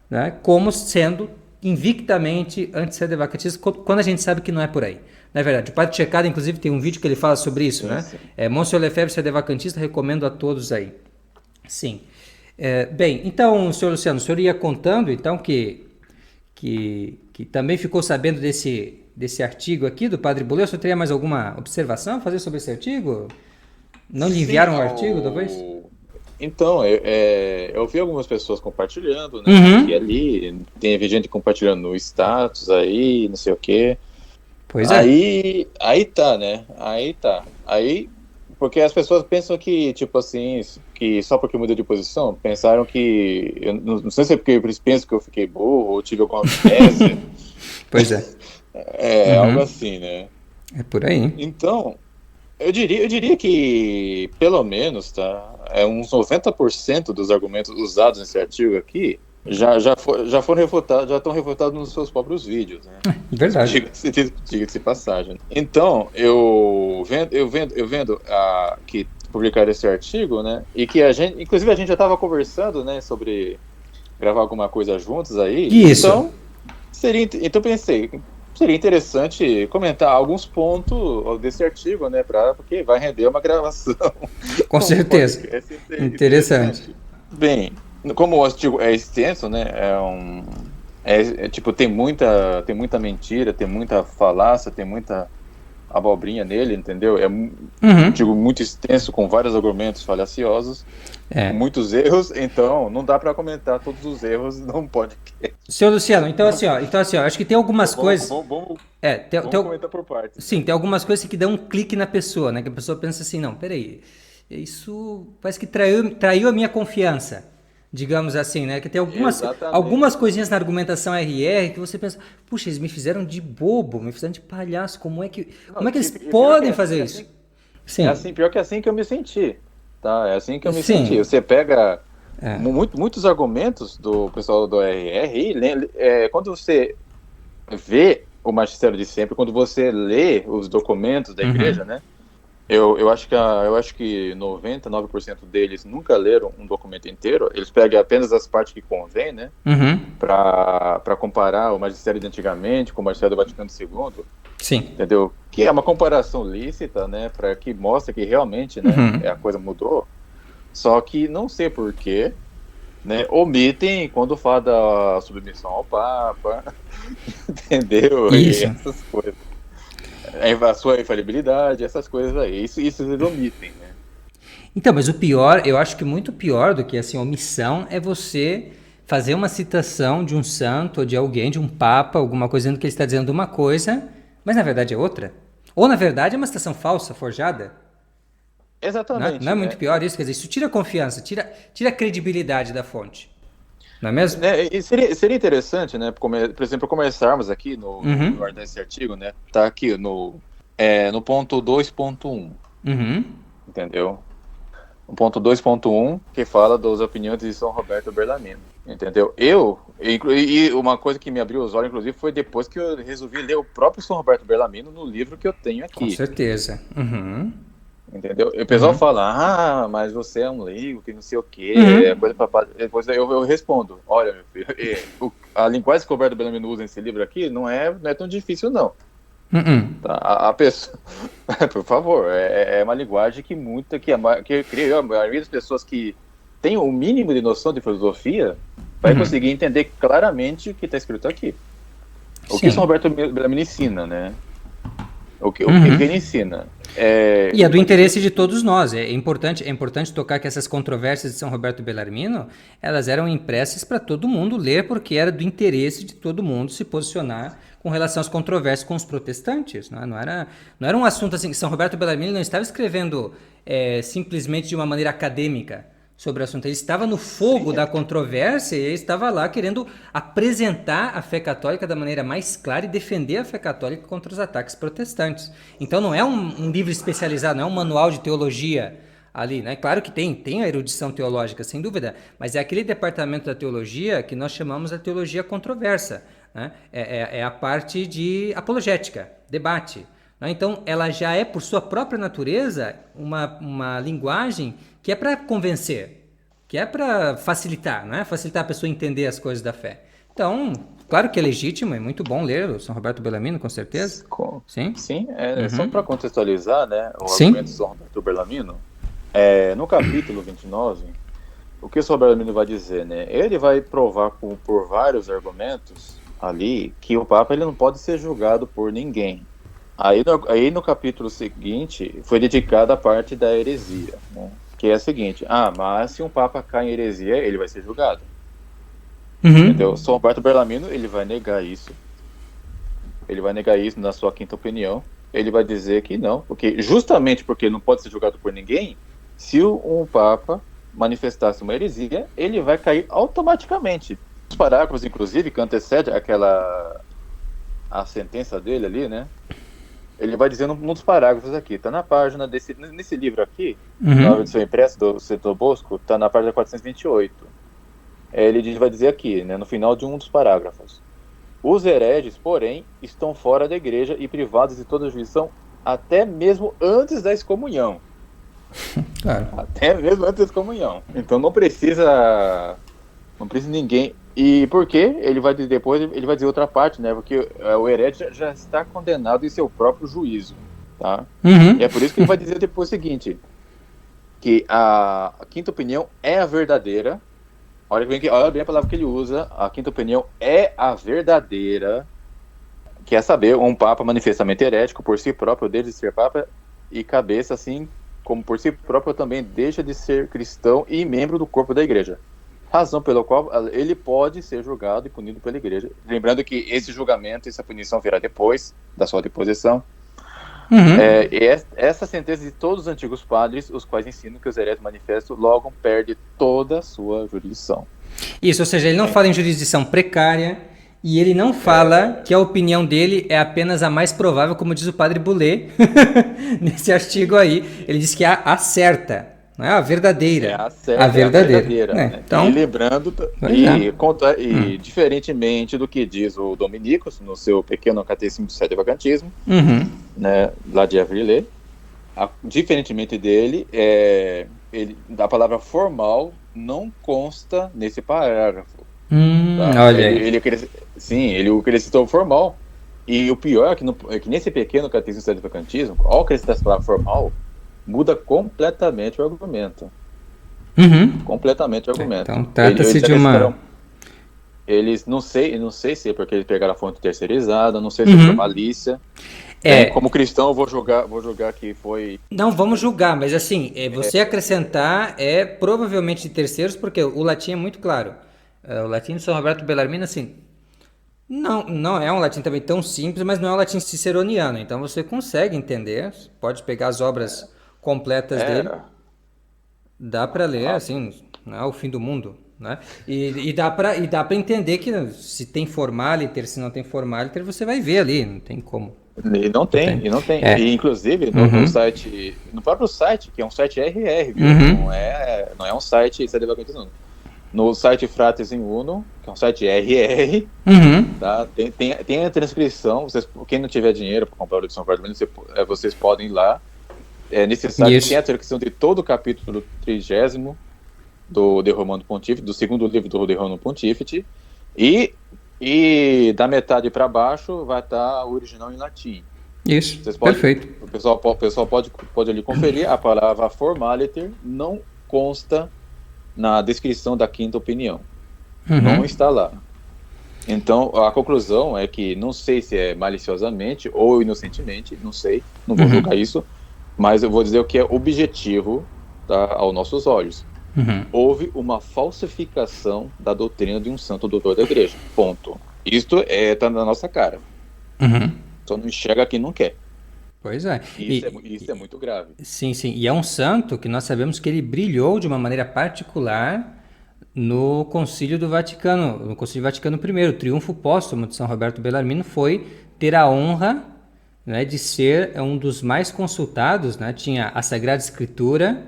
né? Como sendo invictamente antissede-vacantista, quando a gente sabe que não é por aí. Na verdade, o Padre Checada, inclusive, tem um vídeo que ele fala sobre isso, sim, né? Sim. Monsenhor Lefebvre, sede-vacantista, recomendo a todos aí. Sim. Bem, então, senhor Luciano, o senhor ia contando, então, que também ficou sabendo desse artigo aqui do Padre Boulay. O senhor teria mais alguma observação a fazer sobre esse artigo? Não lhe enviaram o artigo, talvez? Então, eu vi algumas pessoas compartilhando, né, aqui e ali, tem gente compartilhando no status aí, não sei o quê. Pois é. Aí tá, né, aí, porque as pessoas pensam que, tipo assim, que só porque mudou de posição, pensaram que, eu não sei se é porque eles pensam que eu fiquei burro, ou tive alguma amnésia. Pois é. Algo assim, né. É por aí. Então, eu diria que, pelo menos, tá, uns 90% dos argumentos usados nesse artigo aqui já foram refutados, já estão refutados nos seus próprios vídeos, né? Verdade. Diga-se passagem. Então, eu vendo que publicaram esse artigo, né? E que inclusive a gente já estava conversando, né, sobre gravar alguma coisa juntos aí. Isso. Então pensei, seria interessante comentar alguns pontos desse artigo, né? Porque vai render uma gravação. Com certeza. Interessante. Bem, como o artigo é extenso, né? Tipo, tem muita mentira, tem muita falácia, tem muita abobrinha nele, entendeu? É um artigo muito extenso, com vários argumentos falaciosos, muitos erros, então não dá para comentar todos os erros num podcast. Senhor Luciano, então assim, ó, acho que tem algumas coisas... Vamos comentar por partes. Sim, tem algumas coisas que dão um clique na pessoa, né? Que a pessoa pensa assim, não, peraí, isso parece que traiu a minha confiança, digamos assim, né? Que tem algumas coisinhas na argumentação RR que você pensa, puxa, eles me fizeram de bobo, me fizeram de palhaço, como é que eles podem fazer isso? Sim. Pior que é assim que eu me senti, tá? É assim que eu me senti. Você pega muitos argumentos do pessoal do RR, quando você vê o magistério de sempre, quando você lê os documentos da igreja, né? Eu acho que 99% deles nunca leram um documento inteiro. Eles pegam apenas as partes que convém, né? Para comparar o magistério de antigamente com o magistério do Vaticano II. Sim. Entendeu? Que é uma comparação lícita, né? Para que mostra que realmente, né, a coisa mudou. Só que não sei porquê, né? Omitem quando fala da submissão ao Papa, entendeu? Isso. E essas coisas. A sua infalibilidade, essas coisas aí. Isso eles omitem, né? Então, mas o pior, eu acho que muito pior do que assim, omissão é você fazer uma citação de um santo ou de alguém, de um papa, alguma coisa dizendo que ele está dizendo uma coisa, mas na verdade é outra. Ou na verdade é uma citação falsa, forjada. Exatamente. Não é muito pior isso? Quer dizer, isso tira a confiança, tira a credibilidade da fonte. Não é mesmo? E seria interessante, né, por exemplo, começarmos aqui no ordem desse artigo, né, tá aqui no ponto 2.1, entendeu? No ponto 2.1, que fala das opiniões de São Roberto Bellarmino, entendeu? E uma coisa que me abriu os olhos, inclusive, foi depois que eu resolvi ler o próprio São Roberto Bellarmino no livro que eu tenho aqui. Com certeza. Entendeu? E o pessoal fala, mas você é um leigo, que não sei o quê, depois eu respondo, olha, meu filho, a linguagem que o Roberto Bellarmino usa nesse livro aqui não é tão difícil, não. Tá? A pessoa, por favor, é uma linguagem que a maioria das pessoas que tem o mínimo de noção de filosofia vai conseguir entender claramente o que está escrito aqui. O que São Roberto Bellarmino ensina, né? O que ele ensina. E é do interesse de todos nós. É importante tocar que essas controvérsias de São Roberto Bellarmino, elas eram impressas para todo mundo ler, porque era do interesse de todo mundo se posicionar com relação às controvérsias com os protestantes. Não era um assunto assim, que São Roberto Bellarmino não estava escrevendo simplesmente de uma maneira acadêmica sobre o assunto. Ele estava no fogo da controvérsia e ele estava lá querendo apresentar a fé católica da maneira mais clara e defender a fé católica contra os ataques protestantes. Então não é um livro especializado, não é um manual de teologia ali, né? Claro que tem a erudição teológica, sem dúvida, mas é aquele departamento da teologia que nós chamamos de teologia controversa, né? É a parte de apologética, debate, né? Então, ela já é, por sua própria natureza, uma linguagem que é para convencer, que é para facilitar, né? Facilitar a pessoa a entender as coisas da fé. Então, claro que é legítimo, é muito bom ler o São Roberto Bellarmino, com certeza. Sim? Sim, só Uhum. para contextualizar, né, o argumento de Sim? São Roberto Bellarmino, no capítulo 29, o que o São Bellarmino vai dizer, né? Ele vai provar por vários argumentos ali que o Papa ele não pode ser julgado por ninguém. Aí no capítulo seguinte foi dedicada a parte da heresia, né? Que é a seguinte: mas se um Papa cai em heresia, ele vai ser julgado. Uhum. Entendeu? São Roberto Bellarmino ele vai negar isso. Ele vai negar isso na sua quinta opinião. Ele vai dizer que não, justamente porque não pode ser julgado por ninguém, se um Papa manifestasse uma heresia, ele vai cair automaticamente. Os parágrafos, inclusive, que antecede a sentença dele ali, né? Ele vai dizendo num dos parágrafos aqui, tá na página nesse livro aqui, na Uhum. edição impressa do Setor Bosco, tá na página 428. Ele vai dizer aqui, né, no final de um dos parágrafos: os hereges, porém, estão fora da igreja e privados de toda jurisdição até mesmo antes da excomunhão. Claro. Até mesmo antes da excomunhão. Então não precisa ninguém. E por quê? Depois ele vai dizer outra parte, né? Porque o herege já está condenado em seu próprio juízo, tá? E Uhum. é por isso que ele vai dizer depois o seguinte, que a quinta opinião é a verdadeira. Olha bem a palavra que ele usa. A quinta opinião é a verdadeira, que é saber, um papa manifestamente herético por si próprio deixa de ser papa e cabeça, assim como por si próprio também deixa de ser cristão e membro do corpo da igreja. Razão pela qual ele pode ser julgado e punido pela igreja. Lembrando que esse julgamento, essa punição virá depois da sua deposição. Uhum. Essa sentença de todos os antigos padres, os quais ensinam que os hereges manifestos logo perde toda a sua jurisdição. Isso, ou seja, ele não fala em jurisdição precária e ele não fala que a opinião dele é apenas a mais provável, como diz o padre Boulet nesse artigo aí. Ele diz que é a certa, não é a verdadeira. A É a verdadeira. verdadeira, Né? né? E Então, lembrando, pois é. diferentemente do que diz o Dominicus no seu pequeno catecismo do Sétimo Vacantismo, Uhum. né, lá de Avrillé, diferentemente dele, a palavra formal não consta nesse parágrafo. Tá? Olha aí. O que ele citou formal. E o pior é que nesse pequeno catecismo do Sétimo Vacantismo, ao acrescentar essa palavra formal, muda completamente o argumento. Uhum. Completamente o argumento. Então, trata-se de uma... Eles não sei se é porque eles pegaram a fonte terceirizada, não sei se é por Uhum. malícia. Bem, É, como cristão, eu vou julgar que foi. não vamos julgar, mas assim, você acrescentar é provavelmente de terceiros, porque o latim é muito claro. O latim de São Roberto Bellarmino, assim, não é um latim também tão simples, mas não é um latim ciceroniano. Então você consegue entender, pode pegar as obras completas dele, É, dá para ler, a- assim, não é o fim do mundo, né? E dá para entender que se tem formaliter, se não tem formaliter, você vai ver ali, não tem como. e não Não tem, tem. e não tem. É. E inclusive Uhum. no próprio site, que é um site RR, viu? Uhum. Não é um site CDVacante, não. No site Frates in Uno, que é um site RR, Uhum. tá? Tem a transcrição. Quem não tiver dinheiro para comprar o de São Paulo, vocês podem ir lá. Nesse site tem Isso. a transcrição de todo o capítulo 30 do De Romano Pontífice, do segundo livro do De Romano Pontífice, e da metade para baixo vai estar o original em latim. Isso. Vocês podem, Perfeito. o pessoal pode ali conferir. A palavra formaliter não consta na descrição da quinta opinião. Não Uhum. está lá. Então, a conclusão é que não sei se é maliciosamente ou inocentemente, não sei, não vou julgar isso, mas eu vou dizer o que é objetivo, tá, aos nossos olhos. Uhum. Houve uma falsificação da doutrina de um santo doutor da igreja. Ponto. Isto tá na nossa cara. Uhum. Só não enxerga quem não quer. Pois é. Isso é muito grave. Sim, sim. E é um santo que nós sabemos que ele brilhou de uma maneira particular no Concílio do Vaticano, no Concílio Vaticano I. O triunfo póstumo de São Roberto Bellarmino foi ter a honra, né, de ser um dos mais consultados, né? Tinha a Sagrada Escritura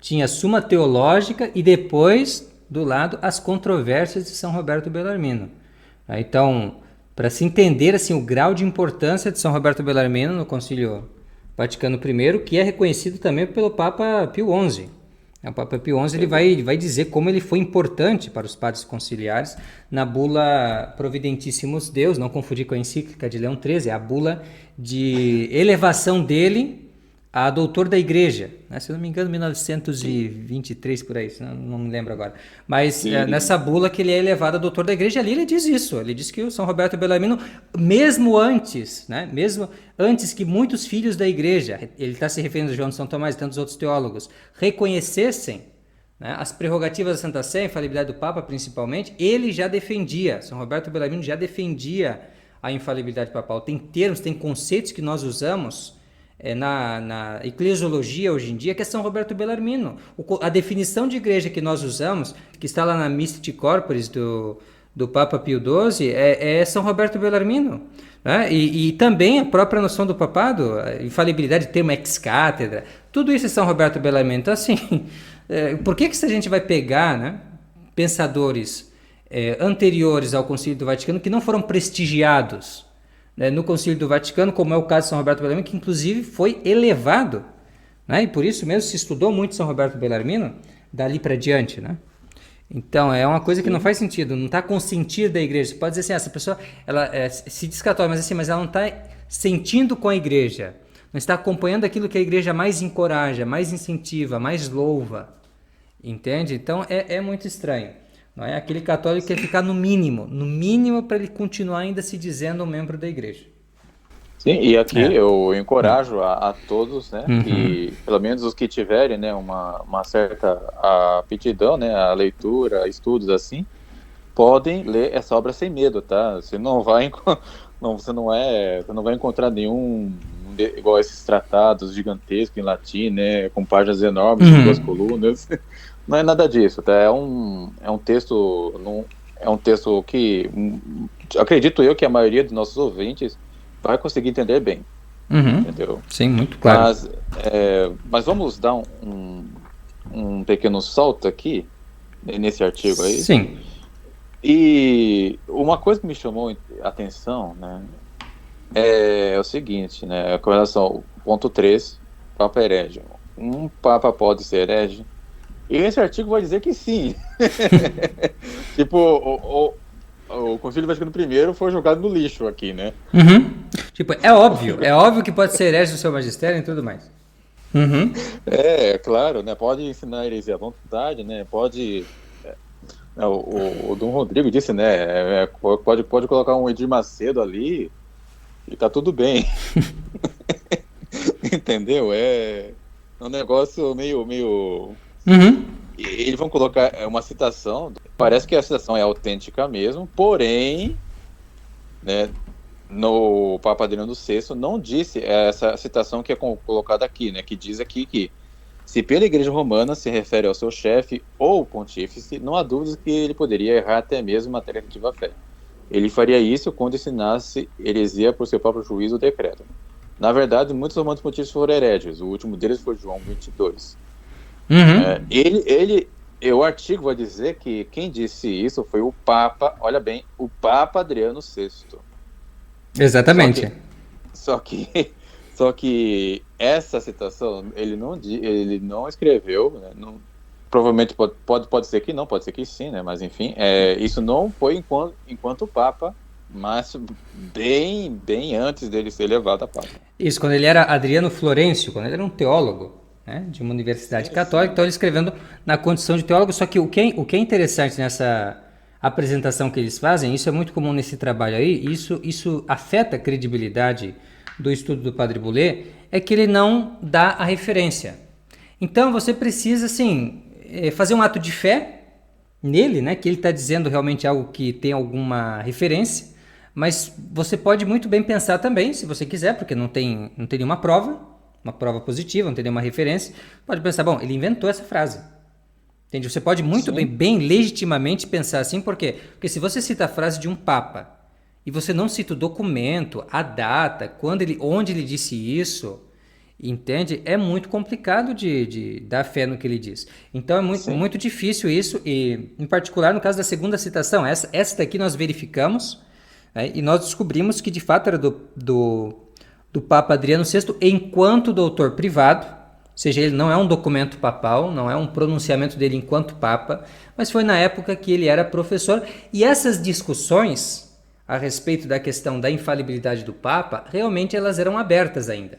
tinha a Suma Teológica e depois, do lado, as controvérsias de São Roberto Bellarmino. Então, para se entender assim, o grau de importância de São Roberto Bellarmino no Concílio Vaticano I, que é reconhecido também pelo Papa Pio XI. O Papa Pio XI ele vai dizer como ele foi importante para os padres conciliares na bula Providentissimus Deus, não confundir com a encíclica de Leão XIII, é a bula de elevação dele a doutor da igreja, né? Se eu não me engano, 1923 por aí, não me lembro agora. Mas nessa bula que ele é elevado a doutor da igreja, ali ele diz isso. Ele diz que o São Roberto Bellarmino, mesmo antes, né? Mesmo antes que muitos filhos da igreja, ele está se referindo a João de São Tomás e tantos outros teólogos, reconhecessem, né, as prerrogativas da Santa Sé, a infalibilidade do Papa principalmente, ele já defendia, São Roberto Bellarmino já defendia a infalibilidade papal. Tem termos, tem conceitos que nós usamos na eclesiologia hoje em dia, que é São Roberto Bellarmino. A definição de igreja que nós usamos, que está lá na Mystic Corporis do Papa Pio XII, é São Roberto Bellarmino. Né? E também a própria noção do papado, a infalibilidade, termo ex cátedra, tudo isso é São Roberto Bellarmino. Então, assim, por que se a gente vai pegar, né, pensadores anteriores ao Concílio do Vaticano que não foram prestigiados no Concílio do Vaticano, como é o caso de São Roberto Bellarmino, que inclusive foi elevado, né? E por isso mesmo se estudou muito São Roberto Bellarmino dali para diante, né? Então é uma coisa que não faz sentido, não está com o sentir da igreja. Você pode dizer assim, essa pessoa ela se diz católica, mas ela não está sentindo com a igreja, não está acompanhando aquilo que a igreja mais encoraja, mais incentiva, mais louva, entende? Então é muito estranho. Não é aquele católico que quer ficar no mínimo para ele continuar ainda se dizendo um membro da igreja. Sim, e aqui eu encorajo a todos, né, que pelo menos os que tiverem, né, uma certa aptidão, né, a leitura, estudos assim, podem ler essa obra sem medo, tá? Você não vai encontrar nenhum igual esses tratados gigantescos em latim, né, com páginas enormes, com 2 colunas. Não é nada disso, tá? É um texto que acredito eu que a maioria dos nossos ouvintes vai conseguir entender bem, entendeu? Sim, muito claro. Mas vamos dar um pequeno salto aqui nesse artigo aí. Sim. E uma coisa que me chamou a atenção, né, é o seguinte, né, com relação ao ponto 3, Papa herege. Um Papa pode ser herege? E esse artigo vai dizer que sim. Tipo, o Concílio Vaticano I foi jogado no lixo aqui, né? Tipo, é óbvio que pode ser herege do seu magistério e tudo mais. Claro, né? Pode ensinar heresia à vontade, né? Pode... O Dom Rodrigo disse, né? Pode colocar um Edir Macedo ali e tá tudo bem. Entendeu? É um negócio meio... Eles vão colocar uma citação, parece que a citação é autêntica mesmo, porém, né, no Papa Adriano VI não disse essa citação que é colocada aqui, né, que diz aqui que se pela Igreja Romana se refere ao seu chefe ou pontífice, não há dúvidas que ele poderia errar até mesmo em matéria relativa à fé. Ele faria isso quando ensinasse heresia por seu próprio juízo ou decreto. Na verdade, muitos romanos pontífices foram hereges, o último deles foi João 22. O artigo vai dizer que quem disse isso foi o Papa, olha bem, o Papa Adriano VI. Exatamente. Só que essa citação ele não escreveu, né, provavelmente pode ser que não, pode ser que sim, né, mas enfim, isso não foi enquanto Papa, mas bem antes dele ser elevado a Papa. Isso, quando ele era Adriano Florencio, quando ele era um teólogo, né, de uma universidade católica, então ele escrevendo na condição de teólogo. Só que o que é interessante nessa apresentação que eles fazem, isso é muito comum nesse trabalho aí, isso afeta a credibilidade do estudo do Padre Boulay, é que ele não dá a referência. Então você precisa, assim, fazer um ato de fé nele, né, que ele está dizendo realmente algo que tem alguma referência, mas você pode muito bem pensar também, se você quiser, porque não tem nenhuma prova, uma prova positiva, não tem nenhuma referência, pode pensar, bom, ele inventou essa frase. Entende? Você pode muito bem legitimamente pensar assim, por quê? Porque se você cita a frase de um Papa e você não cita o documento, a data, onde ele disse isso, entende? É muito complicado de dar fé no que ele diz. Então é muito, Sim. muito difícil isso, e em particular no caso da segunda citação, essa daqui nós verificamos, né, e nós descobrimos que de fato era do Papa Adriano VI enquanto doutor privado, ou seja, ele não é um documento papal, não é um pronunciamento dele enquanto Papa, mas foi na época que ele era professor, e essas discussões a respeito da questão da infalibilidade do Papa, realmente elas eram abertas ainda.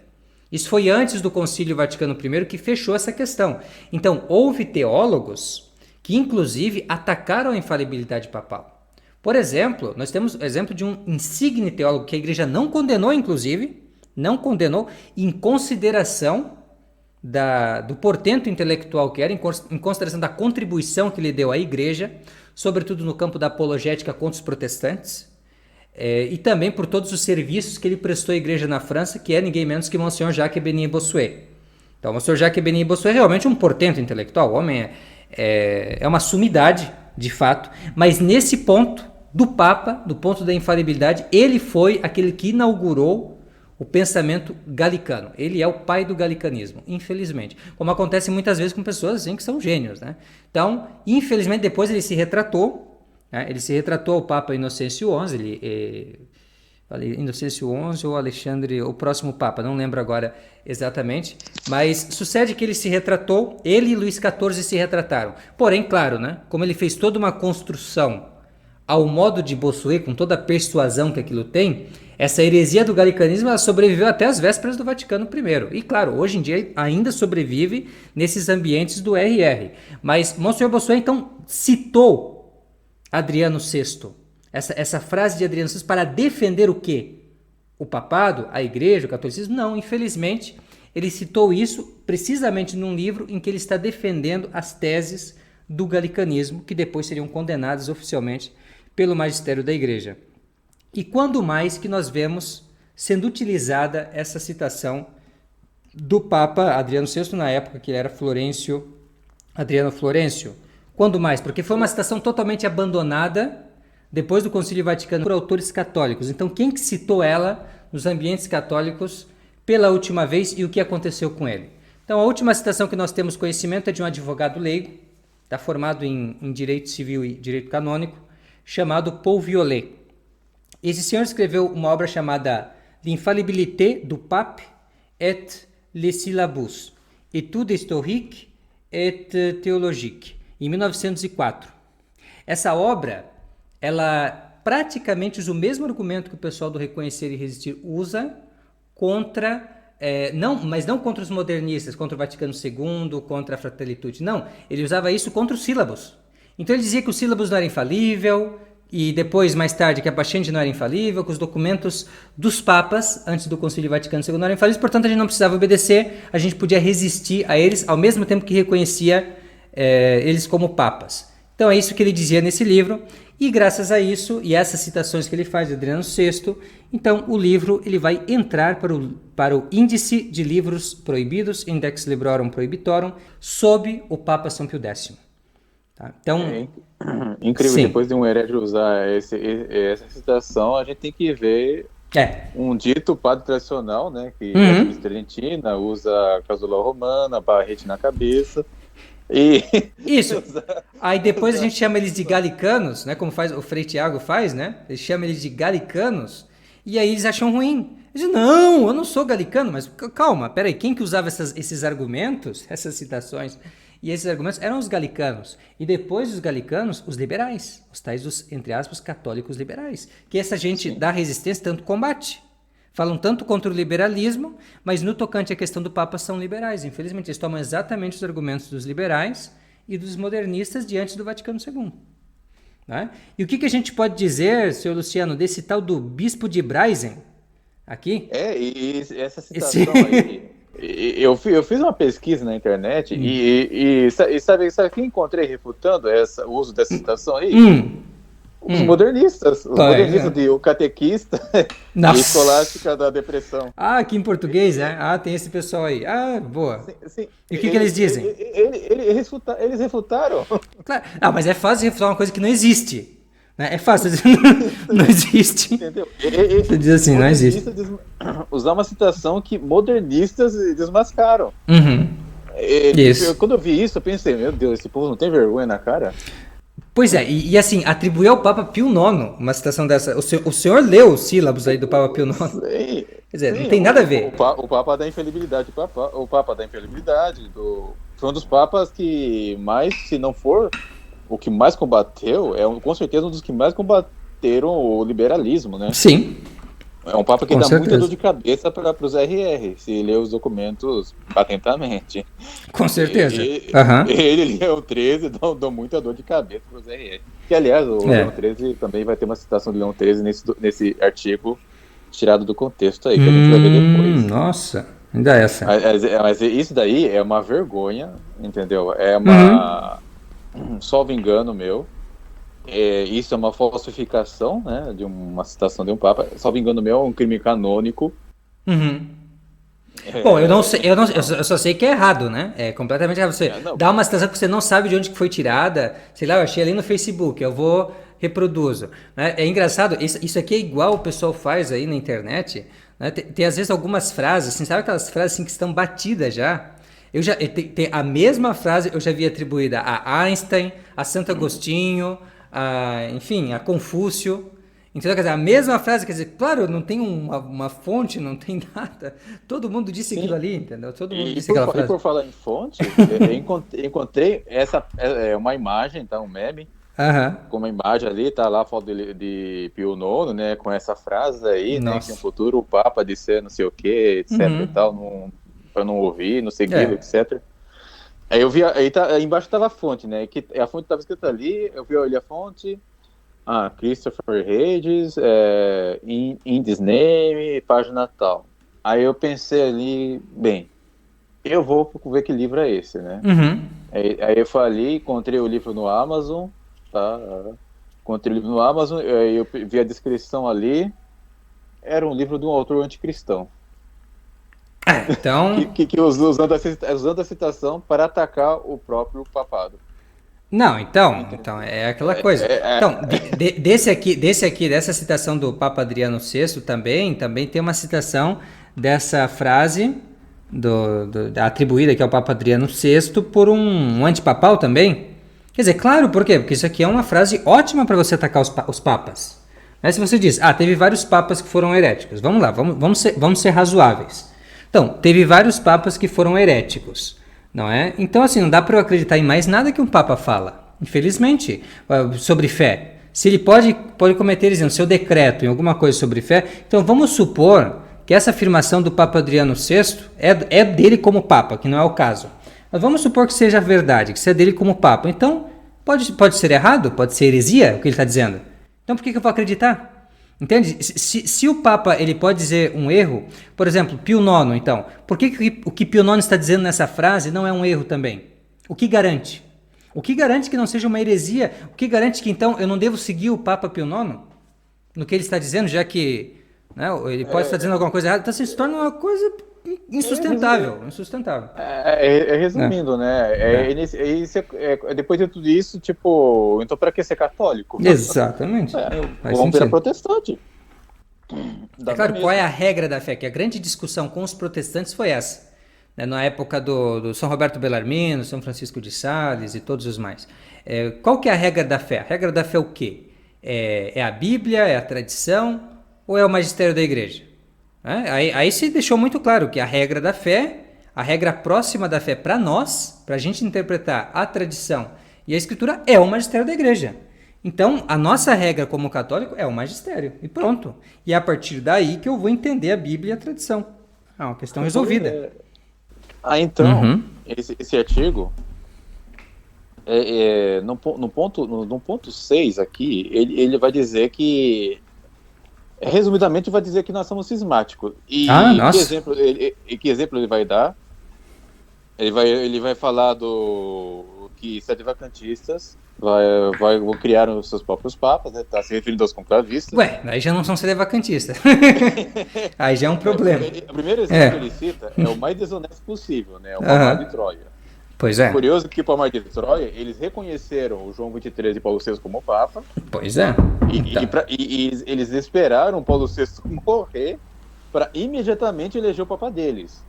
Isso foi antes do Concílio Vaticano I que fechou essa questão. Então, houve teólogos que, inclusive, atacaram a infalibilidade papal. Por exemplo, nós temos o exemplo de um insigne teólogo que a igreja não condenou, inclusive, não condenou, em consideração do portento intelectual que era, em consideração da contribuição que ele deu à igreja, sobretudo no campo da apologética contra os protestantes, e também por todos os serviços que ele prestou à igreja na França, que é ninguém menos que Monsenhor Jacques Bénier-Bossuet. Então, Monsenhor Jacques Bénier-Bossuet é realmente um portento intelectual, o homem é uma sumidade, de fato, mas nesse ponto do Papa, do ponto da infalibilidade, ele foi aquele que inaugurou o pensamento galicano. Ele é o pai do galicanismo, infelizmente. Como acontece muitas vezes com pessoas assim que são gênios, né? Então, infelizmente, depois ele se retratou, né? Ele se retratou ao Papa Inocêncio XI, Inocêncio XI ou Alexandre, o próximo Papa, não lembro agora exatamente, mas sucede que ele se retratou, ele e Luís XIV se retrataram. Porém, claro, né? Como ele fez toda uma construção ao modo de Bossuet, com toda a persuasão que aquilo tem, essa heresia do galicanismo ela sobreviveu até as vésperas do Vaticano I. E claro, hoje em dia ainda sobrevive nesses ambientes do RR. Mas Monsenhor Bossuet então citou Adriano VI, essa frase de Adriano VI para defender o quê? O papado, a igreja, o catolicismo? Não, infelizmente, ele citou isso precisamente num livro em que ele está defendendo as teses do galicanismo, que depois seriam condenadas oficialmente pelo magistério da igreja. E quando mais que nós vemos sendo utilizada essa citação do Papa Adriano VI, na época que era Adriano Florencio? Quando mais? Porque foi uma citação totalmente abandonada depois do Concílio Vaticano por autores católicos. Então, quem que citou ela nos ambientes católicos pela última vez e o que aconteceu com ele? Então, a última citação que nós temos conhecimento é de um advogado leigo, está formado em Direito Civil e Direito Canônico, chamado Paul Viollet. Esse senhor escreveu uma obra chamada L'Infallibilité du Pape et les syllabus, Étude historique et théologique, em 1904. Essa obra, ela praticamente usa o mesmo argumento que o pessoal do Reconhecer e Resistir usa contra, mas não contra os modernistas, contra o Vaticano II, contra a Fraternitude, não. Ele usava isso contra os sílabos. Então ele dizia que o sílabus não era infalível, e depois, mais tarde, que a Pascendi não era infalível, que os documentos dos papas, antes do Concílio Vaticano II, não eram infalíveis, portanto a gente não precisava obedecer, a gente podia resistir a eles, ao mesmo tempo que reconhecia eles como papas. Então é isso que ele dizia nesse livro, e graças a isso, e essas citações que ele faz de Adriano VI, então o livro ele vai entrar para o índice de livros proibidos, Index Librorum Prohibitorum, sob o Papa São Pio X. Tá? Então, incrível, sim. Depois de um herege usar essa citação, a gente tem que ver um dito padre tradicional, né, que é a Tridentina, usa a casula romana, barrete na cabeça. Isso. Aí depois a gente chama eles de galicanos, né, como faz o Frei Tiago faz, né? Ele chama eles de galicanos, e aí eles acham ruim. Eles dizem, não, eu não sou galicano, mas calma, peraí, quem que usava esses argumentos, essas citações? E esses argumentos eram os galicanos. E depois dos galicanos, os liberais. Os tais dos, entre aspas, católicos liberais. Que essa gente da resistência tanto combate. Falam tanto contra o liberalismo, mas no tocante à questão do Papa são liberais. Infelizmente, eles tomam exatamente os argumentos dos liberais e dos modernistas diante do Vaticano II. Né? E o que a gente pode dizer, senhor Luciano, desse tal do Bispo de Braisen? Aqui? E essa citação aí... Eu fiz uma pesquisa na internet e sabe quem encontrei refutando o uso dessa citação aí? Os modernistas. Os modernistas de O Catequista e Escolástica da Depressão. Ah, aqui em português, né? Ah, tem esse pessoal aí. Ah, boa. Sim. E o que eles dizem? Eles refutaram. Claro. Ah, mas é fácil refutar uma coisa que não existe. É fácil dizer, não existe. Entendeu? Você diz assim, não existe. Usar uma citação que modernistas desmascaram. Uhum. Isso. Quando eu vi isso, eu pensei, meu Deus, esse povo não tem vergonha na cara? Pois é, e assim, atribuir ao Papa Pio IX uma citação dessa. O senhor leu os sílabos aí do Papa Pio IX? Sim, quer dizer, não tem nada a ver. O Papa da Infalibilidade, o Papa da Infalibilidade, foi um dos papas que mais, se não for o que mais combateu, com certeza um dos que mais combateram o liberalismo, né? Sim. É um papa que Com dá certeza. muita dor de cabeça para os RR, se ler os documentos atentamente. Com certeza. Ele Leão 13, dá muita dor de cabeça para os RR. Que, aliás, o Leão 13 também vai ter uma citação do Leão 13 nesse artigo tirado do contexto aí, que a gente vai ver depois. Nossa, ainda essa. Mas isso daí é uma vergonha, entendeu? É uma... Salvo engano meu. Isso é uma falsificação, né, de uma citação de um papa. Salvo engano meu, é um crime canônico. Bom, eu só sei que é errado, né? É completamente errado. Você dá uma citação que você não sabe de onde que foi tirada. Sei lá, eu achei ali no Facebook, eu vou reproduzo. Né? É engraçado, isso aqui é igual o pessoal faz aí na internet. Né? Tem às vezes algumas frases, assim, sabe aquelas frases assim, que estão batidas já? Tem a mesma frase eu já vi atribuída a Einstein, a Santo Agostinho, enfim, a Confúcio. Então, quer dizer, a mesma frase, quer dizer, claro, não tem uma fonte, não tem nada. Todo mundo disse aquilo ali, entendeu? Todo mundo disse aquela frase. E por falar em fonte, eu encontrei uma imagem, tá, um meme, com uma imagem ali, tá lá a foto de Pio IX, né, com essa frase aí, né, que no futuro o Papa disse não sei o que, etc e tal, para não ouvir, não seguir, etc. Aí eu vi, aí embaixo tava a fonte, né, que a fonte tava escrita ali, eu vi a fonte... Christopher Hedges, In This Name, página tal. Aí eu pensei ali, bem, eu vou ver que livro é esse, né? Aí eu fui ali, encontrei o livro no Amazon, tá? Encontrei o livro no Amazon, aí eu vi a descrição ali, era um livro de um autor anticristão. Então... que usando a citação para atacar o próprio papado. Não, então é aquela coisa. Então, dessa citação do Papa Adriano VI também tem uma citação dessa frase atribuída aqui ao Papa Adriano VI por um antipapal também. Quer dizer, claro, por quê? Porque isso aqui é uma frase ótima para você atacar os papas. Mas se você diz, teve vários papas que foram heréticos. Vamos lá, vamos ser razoáveis. Então, teve vários papas que foram heréticos. Não é? Então, assim, não dá para eu acreditar em mais nada que um Papa fala, infelizmente, sobre fé. Se ele pode cometer no seu decreto em alguma coisa sobre fé, então vamos supor que essa afirmação do Papa Adriano VI é dele como Papa, que não é o caso. Mas vamos supor que seja verdade, que seja dele como Papa. Então, pode ser errado, pode ser heresia o que ele está dizendo. Então, por que eu vou acreditar? Entende? Se o Papa ele pode dizer um erro, por exemplo, Pio IX, então, por que o que Pio IX está dizendo nessa frase não é um erro também? O que garante? O que garante que não seja uma heresia? O que garante que, então, eu não devo seguir o Papa Pio IX? No que ele está dizendo, já que ele pode estar dizendo alguma coisa errada, então se torna uma coisa insustentável. Resumindo, né? Depois de tudo isso, tipo, então para que ser católico? Exatamente. Vamos virar protestante. Claro, qual é a regra da fé? Que a grande discussão com os protestantes foi essa. Né? Na época do São Roberto Bellarmino, São Francisco de Sales e todos os mais. Qual que é a regra da fé? A regra da fé é o quê? É a Bíblia, é a tradição ou é o magistério da igreja? Aí se deixou muito claro que a regra da fé, a regra próxima da fé para nós, para a gente interpretar a tradição e a escritura, é o magistério da igreja. Então, a nossa regra como católico é o magistério, e pronto. E é a partir daí que eu vou entender a Bíblia e a tradição. É uma questão resolvida. Então, esse artigo, no ponto 6 aqui, ele vai dizer que, resumidamente, vai dizer que nós somos cismáticos. E que exemplo ele vai dar? Ele vai falar que sedevacantistas vão criar os seus próprios papas, né? Tá se referindo aos conclavistas. Aí já não são sedevacantistas. Aí já é um problema. O primeiro exemplo que ele cita é o mais desonesto possível, né? O papado de Troia. Pois é, Curioso que para Mar de Troia, eles reconheceram o João 23 e Paulo VI como Papa, pois é. Então, e eles esperaram Paulo VI morrer para imediatamente eleger o Papa deles.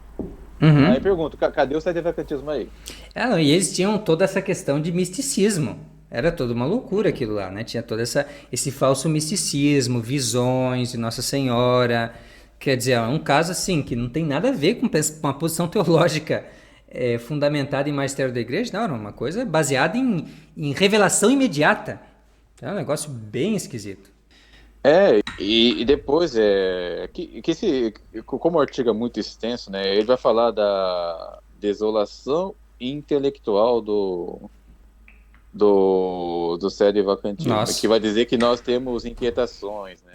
Aí uhum. pergunto, cadê o sedevacantismo aí? Ah, não, e eles tinham toda essa questão de misticismo. Era toda uma loucura aquilo lá, né? Tinha todo esse falso misticismo, visões de Nossa Senhora. Quer dizer, é um caso assim que não tem nada a ver com uma posição teológica fundamentada em magistério da igreja. Não, era uma coisa baseada em revelação imediata. É um negócio bem esquisito. E depois, como o artigo é muito extenso, né, ele vai falar da desolação intelectual do sedevacantismo, que Nossa. vai dizer que nós temos inquietações, né?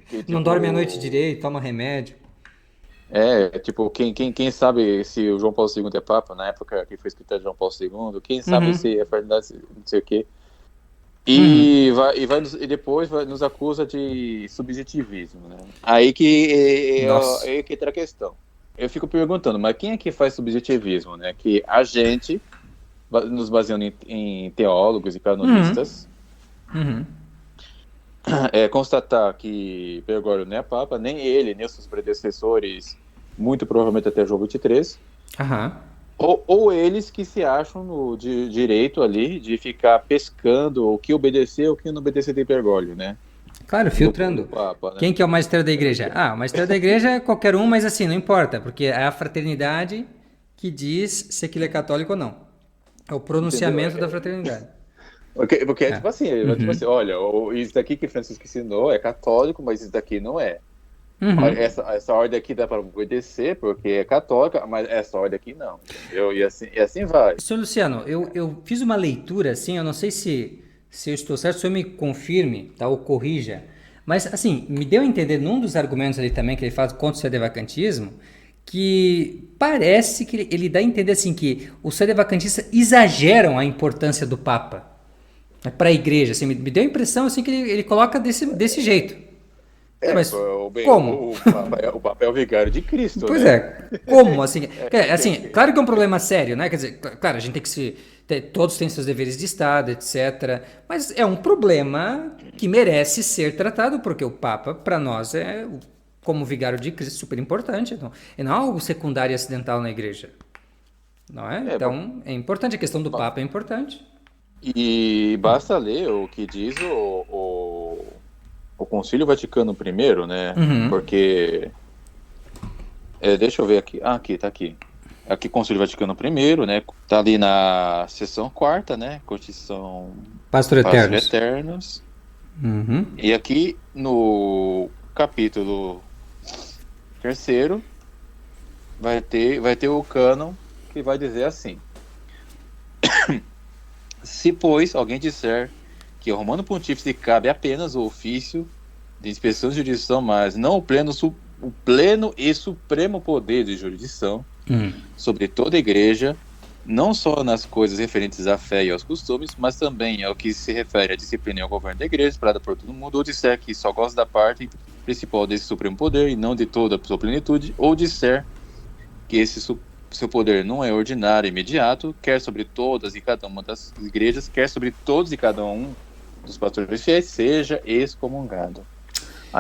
Que, Não dorme a noite tipo, direito, toma remédio. tipo, quem sabe se o João Paulo II é Papa, na época que foi escrito João Paulo II, quem sabe Uhum. se é verdade, não sei o quê. Uhum. E depois nos acusa de subjetivismo, né? Aí que entra a questão. Eu fico perguntando, mas quem é que faz subjetivismo, né? Que a gente, nos baseando em teólogos e Uhum. canonistas, Uhum. constatar que Bergoglio não é Papa, nem ele, nem os seus predecessores, muito provavelmente até João 23, Aham. ou eles que se acham no direito ali de ficar pescando o que obedecer o que não obedecer de Bergoglio, né? Claro, Do filtrando. Papa, né? Quem que é o magistério da igreja? Ah, o magistério da igreja é qualquer um, mas assim, não importa, porque é a fraternidade que diz se aquilo é católico ou não. É o Entendeu? pronunciamento da fraternidade. Porque é É. tipo assim, é tipo Uhum. assim, olha, isso daqui que Francisco ensinou é católico, mas isso daqui não é. Olha, Uhum. essa ordem aqui dá para obedecer porque é católica, mas essa ordem aqui não, entendeu? E assim vai. Senhor Luciano, eu fiz uma leitura, assim, eu não sei se eu estou certo, o senhor me confirme, tá, ou corrija, mas, assim, me deu a entender num dos argumentos ali também que ele faz contra o sedevacantismo, que parece que ele dá a entender, assim, que os sedevacantistas exageram a importância do Papa, né, para a igreja, assim, me deu a impressão, assim, que ele coloca desse jeito. Pô, Mas como? o Papa é o vigário de Cristo, Pois né? é, como assim? Assim, É, claro que é um problema sério, né? Quer dizer, claro, a gente tem que se. Todos têm seus deveres de Estado, etc. Mas é um problema que merece ser tratado, porque o Papa, para nós, como vigário de Cristo, super importante. Então, e não é algo secundário e acidental na igreja. Não é? é, bom, Então, é importante, a questão do Papa é importante. e basta ler o que diz o Concílio Vaticano I, né? Uhum. Porque, deixa eu ver aqui. Ah, aqui, tá aqui. Aqui, Concílio Vaticano I, né? Tá ali na seção quarta, né? Constituição Pastor Pastor Eternos. Eternos. Uhum. E aqui no capítulo terceiro vai ter o cânon que vai dizer assim: se, pois, alguém disser que ao Romano Pontífice cabe apenas o ofício de inspeção de jurisdição, mas não o pleno e supremo poder de jurisdição Uhum. sobre toda a igreja, não só nas coisas referentes à fé e aos costumes, mas também ao que se refere à disciplina e ao governo da igreja, esperada por todo mundo, ou disser que só gosta da parte principal desse supremo poder e não de toda a sua plenitude, ou disser que seu poder não é ordinário e imediato, quer sobre todas e cada uma das igrejas, quer sobre todos e cada um dos pastores fiéis, seja excomungado.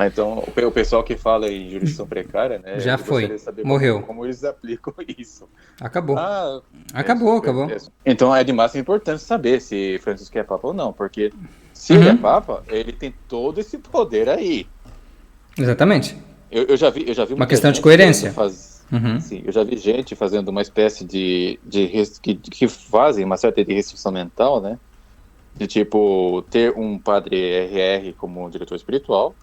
Então, o pessoal que fala em jurisdição precária, né, Já eu gostaria foi. de saber como, Morreu. como eles aplicam isso. Acabou. Ah, Acabou, acabou. então é de máxima importância saber se Francisco é Papa ou não, porque se ele é Uhum. Papa, ele tem todo esse poder aí. Exatamente. Eu já vi Uma muita questão de gente querendo coerência. fazer. Uhum. Sim, eu já vi gente fazendo uma espécie que fazem uma certa de restrição mental, né? De tipo, ter um padre RR como diretor espiritual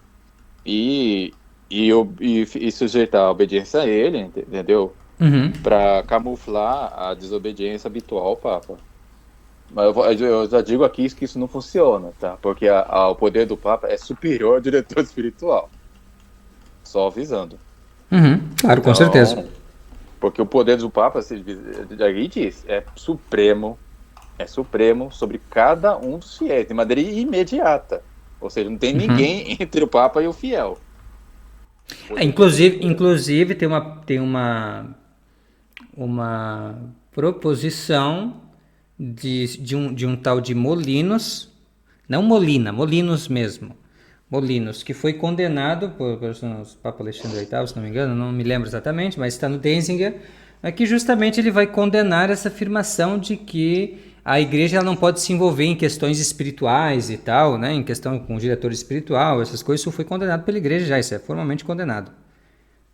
e, e sujeitar a obediência a ele, entendeu? Uhum. Para camuflar a desobediência habitual ao Papa. Mas eu já digo aqui que isso não funciona, tá? Porque o poder do Papa é superior ao diretor espiritual. Só avisando. Uhum. Claro, com certeza. Então, porque o poder do Papa, aí diz, é supremo sobre cada um dos fiéis, de maneira imediata. Ou seja, não tem Uhum. ninguém entre o Papa e o fiel. O É, poder dele é inclusive, supremo. inclusive tem uma proposição de um tal de Molinos, não Molina, Molinos mesmo. Molinos, que foi condenado por o Papa Alexandre VIII, se não me engano, não me lembro exatamente, mas está no Denzinger, é que justamente ele vai condenar essa afirmação de que a igreja ela não pode se envolver em questões espirituais e tal, né, em questão com o diretor espiritual, essas coisas, isso foi condenado pela igreja já, isso é formalmente condenado.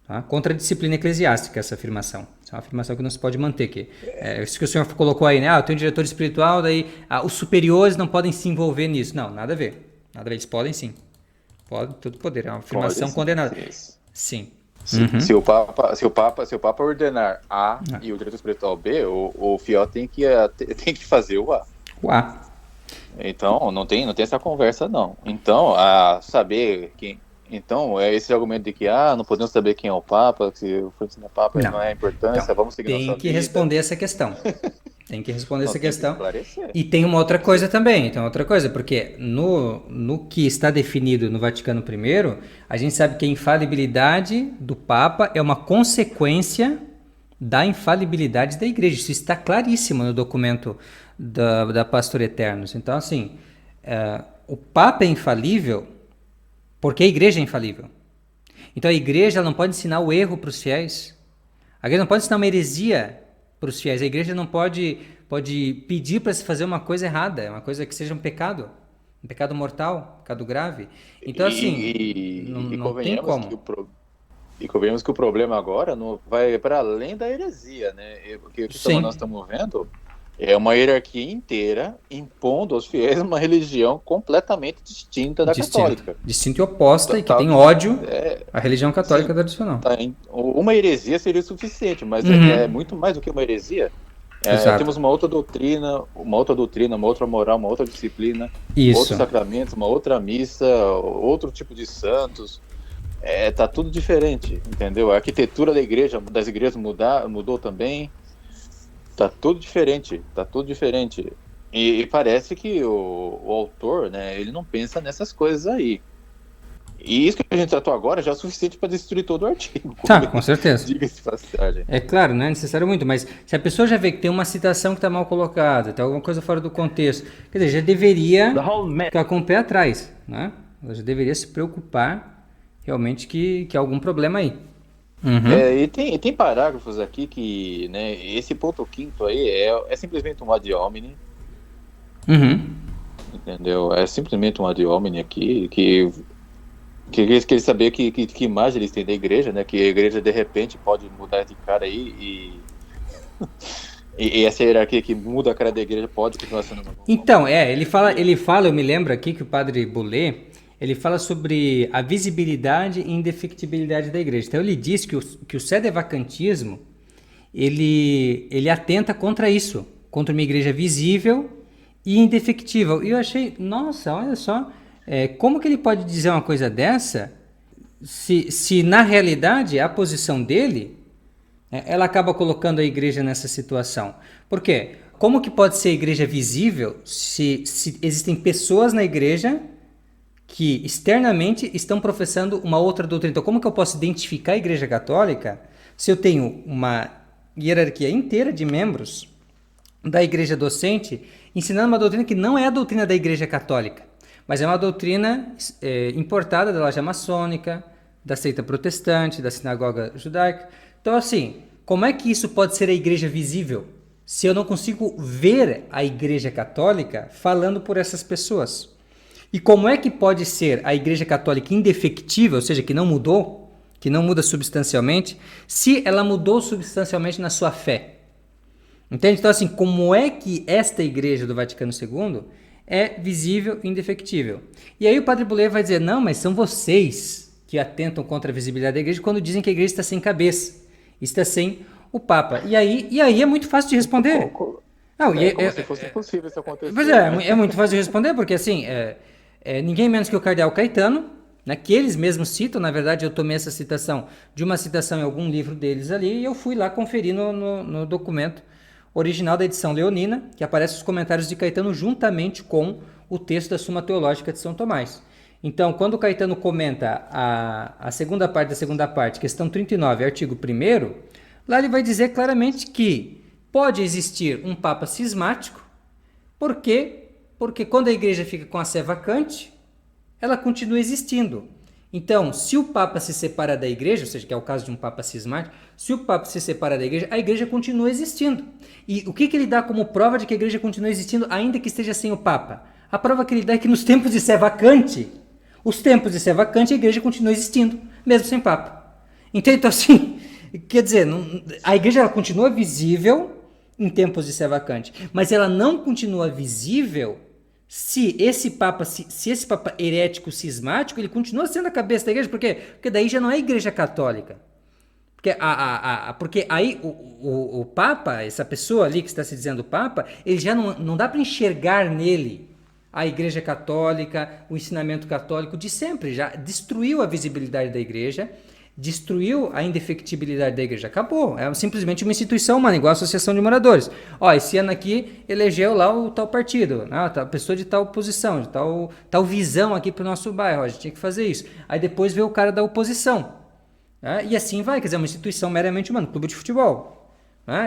Tá? Contra a disciplina eclesiástica, essa afirmação. Isso é uma afirmação que não se pode manter aqui. Isso que o senhor colocou aí, né? Eu tenho um diretor espiritual, daí os superiores não podem se envolver nisso. Não, nada a ver. Nada a ver, eles podem sim. Pode, tudo poder. É uma afirmação condenada. Sim. Se o Papa ordenar A e o diretor espiritual B, o fiel tem que fazer o A. O A. Então, não tem essa conversa, não. Então, a saber quem... Então, esse argumento de que não podemos saber quem é o Papa, se o Francisco é Papa não é importância, então, vamos seguir nossa vida. Tem que responder essa questão. Tem que responder essa questão. E tem uma outra coisa também, porque no que está definido no Vaticano I, a gente sabe que a infalibilidade do Papa é uma consequência da infalibilidade da Igreja. Isso está claríssimo no documento da Pastor Aeternus. Então, assim, o Papa é infalível porque a Igreja é infalível. Então, a Igreja não pode ensinar o erro para os fiéis. A Igreja não pode ensinar uma heresia para os fiéis. A igreja não pode pedir para se fazer uma coisa errada, uma coisa que seja um pecado mortal, um pecado grave. Então, assim, não tem como. E convenhamos que o problema agora não vai para além da heresia, né? Porque o que nós estamos vendo é uma hierarquia inteira impondo aos fiéis uma religião completamente distinta da católica. Distinta e oposta, e que tem ódio à religião católica tradicional. Uma heresia seria o suficiente, mas é muito mais do que uma heresia. Temos uma outra doutrina, uma outra moral, uma outra disciplina, outros sacramentos, uma outra missa, outro tipo de santos. Tá tudo diferente, entendeu? A arquitetura das igrejas mudou também. Tá tudo diferente. E parece que o autor, né, ele não pensa nessas coisas aí. E isso que a gente tratou agora já é o suficiente para destruir todo o artigo. Com certeza. Diga-se de passagem. É claro, não é necessário muito, mas se a pessoa já vê que tem uma citação que está mal colocada, tem alguma coisa fora do contexto, quer dizer, já deveria ficar com o pé atrás, né? Ela já deveria se preocupar realmente que há algum problema aí. E tem parágrafos aqui que, né, esse ponto quinto aí é simplesmente um ad hominem. Entendeu? É simplesmente um ad hominem aqui que eles saber que imagem eles têm da igreja, né? Que a igreja de repente pode mudar de cara aí e essa hierarquia que muda a cara da igreja pode continuar sendo uma... Então, ele fala, eu me lembro aqui que o padre Boulay, ele fala sobre a visibilidade e indefectibilidade da igreja. Então ele diz que o sedevacantismo ele atenta contra isso, contra uma igreja visível e indefectível. E eu achei, nossa, olha só, como que ele pode dizer uma coisa dessa se na realidade a posição dele ela acaba colocando a igreja nessa situação? Por quê? Como que pode ser a igreja visível se existem pessoas na igreja que externamente estão professando uma outra doutrina? Então, como que eu posso identificar a Igreja Católica se eu tenho uma hierarquia inteira de membros da Igreja docente ensinando uma doutrina que não é a doutrina da Igreja Católica, mas é uma doutrina importada da loja maçônica, da seita protestante, da sinagoga judaica? Então, assim, como é que isso pode ser a Igreja visível se eu não consigo ver a Igreja Católica falando por essas pessoas? E como é que pode ser a Igreja Católica indefectível, ou seja, que não mudou, que não muda substancialmente, se ela mudou substancialmente na sua fé? Entende? Então, assim, como é que esta Igreja do Vaticano II é visível e indefectível? E aí o Padre Boulay vai dizer, não, mas são vocês que atentam contra a visibilidade da Igreja quando dizem que a Igreja está sem cabeça, está sem o Papa. E aí é muito fácil de responder. Como se fosse impossível isso acontecer. Pois é muito fácil de responder, porque assim... ninguém menos que o cardeal Caetano, né, que eles mesmos citam. Na verdade, eu tomei essa citação de uma citação em algum livro deles ali, e eu fui lá conferir no documento original da edição leonina, que aparece os comentários de Caetano juntamente com o texto da Suma Teológica de São Tomás. Então, quando o Caetano comenta a segunda parte da segunda parte, questão 39, artigo 1º, lá ele vai dizer claramente que Pode existir um papa cismático, por quê? Porque quando a igreja fica com a sé vacante, ela continua existindo. Então, se o papa se separa da igreja, ou seja, que é o caso de um papa cismático, se o papa se separa da igreja, a igreja continua existindo. E o que ele dá como prova de que a igreja continua existindo, ainda que esteja sem o papa? A prova que ele dá é que nos tempos de sé vacante, a igreja continua existindo, mesmo sem papa. Então assim, quer dizer, a igreja ela continua visível em tempos de sé vacante, mas ela não continua visível se esse papa herético cismático, ele continua sendo a cabeça da igreja. Por quê? Porque daí já não é igreja católica. Porque aí o papa, essa pessoa ali que está se dizendo papa, ele já não dá para enxergar nele a igreja católica, o ensinamento católico de sempre. Já destruiu a visibilidade da igreja, destruiu a indefectibilidade da igreja. Acabou. É simplesmente uma instituição humana, igual a associação de moradores. Ó, esse ano aqui elegeu lá o tal partido, né? A pessoa de tal posição, de tal visão aqui para o nosso bairro. A gente tinha que fazer isso. Aí depois veio o cara da oposição. E assim vai, quer dizer, uma instituição meramente humana, clube de futebol.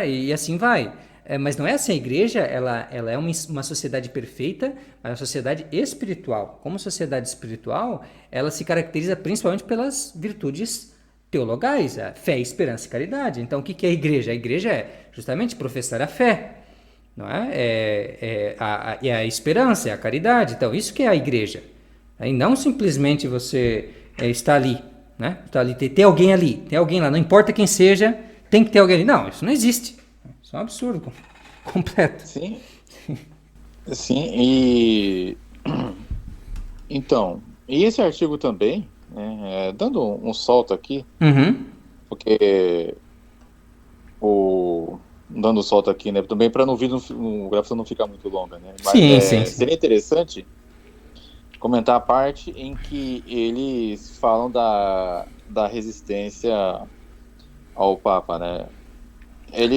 E assim vai. Mas não é assim, a igreja ela é uma sociedade perfeita, mas é uma sociedade espiritual. Como sociedade espiritual, ela se caracteriza principalmente pelas virtudes teologais, a fé, esperança e caridade. Então, o que é a igreja? A igreja é justamente professar a fé, não é? É a esperança, é a caridade. Então, isso que é a igreja. E não simplesmente você está ali, né? Está ali, tem alguém ali, tem alguém lá, não importa quem seja, tem que ter alguém ali. Não, isso não existe. Isso é um absurdo completo. Sim. Sim, e então, e esse artigo também, né, dando um salto aqui, porque dando um salto aqui, né, também para o gravação não ficar muito longa, né? Mas sim. Seria interessante comentar a parte em que eles falam da resistência ao Papa, né?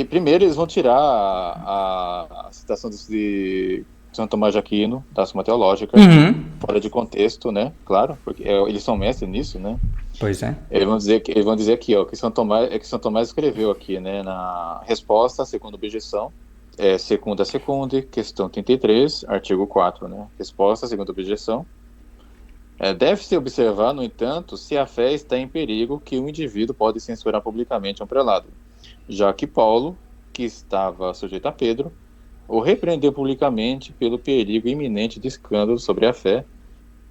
Primeiro eles vão tirar a citação de Santo Tomás de Aquino, da Suma Teológica, fora de contexto, né? Claro, porque eles são mestres nisso, né? Pois é. Eles vão dizer aqui, ó, que Santo Tomás escreveu aqui, né, na resposta à segunda objeção, secunda, questão 33, artigo 4, né? Resposta à segunda objeção. Deve-se observar, no entanto, se a fé está em perigo, que o indivíduo pode censurar publicamente um prelado, já que Paulo, que estava sujeito a Pedro, o repreendeu publicamente pelo perigo iminente de escândalo sobre a fé,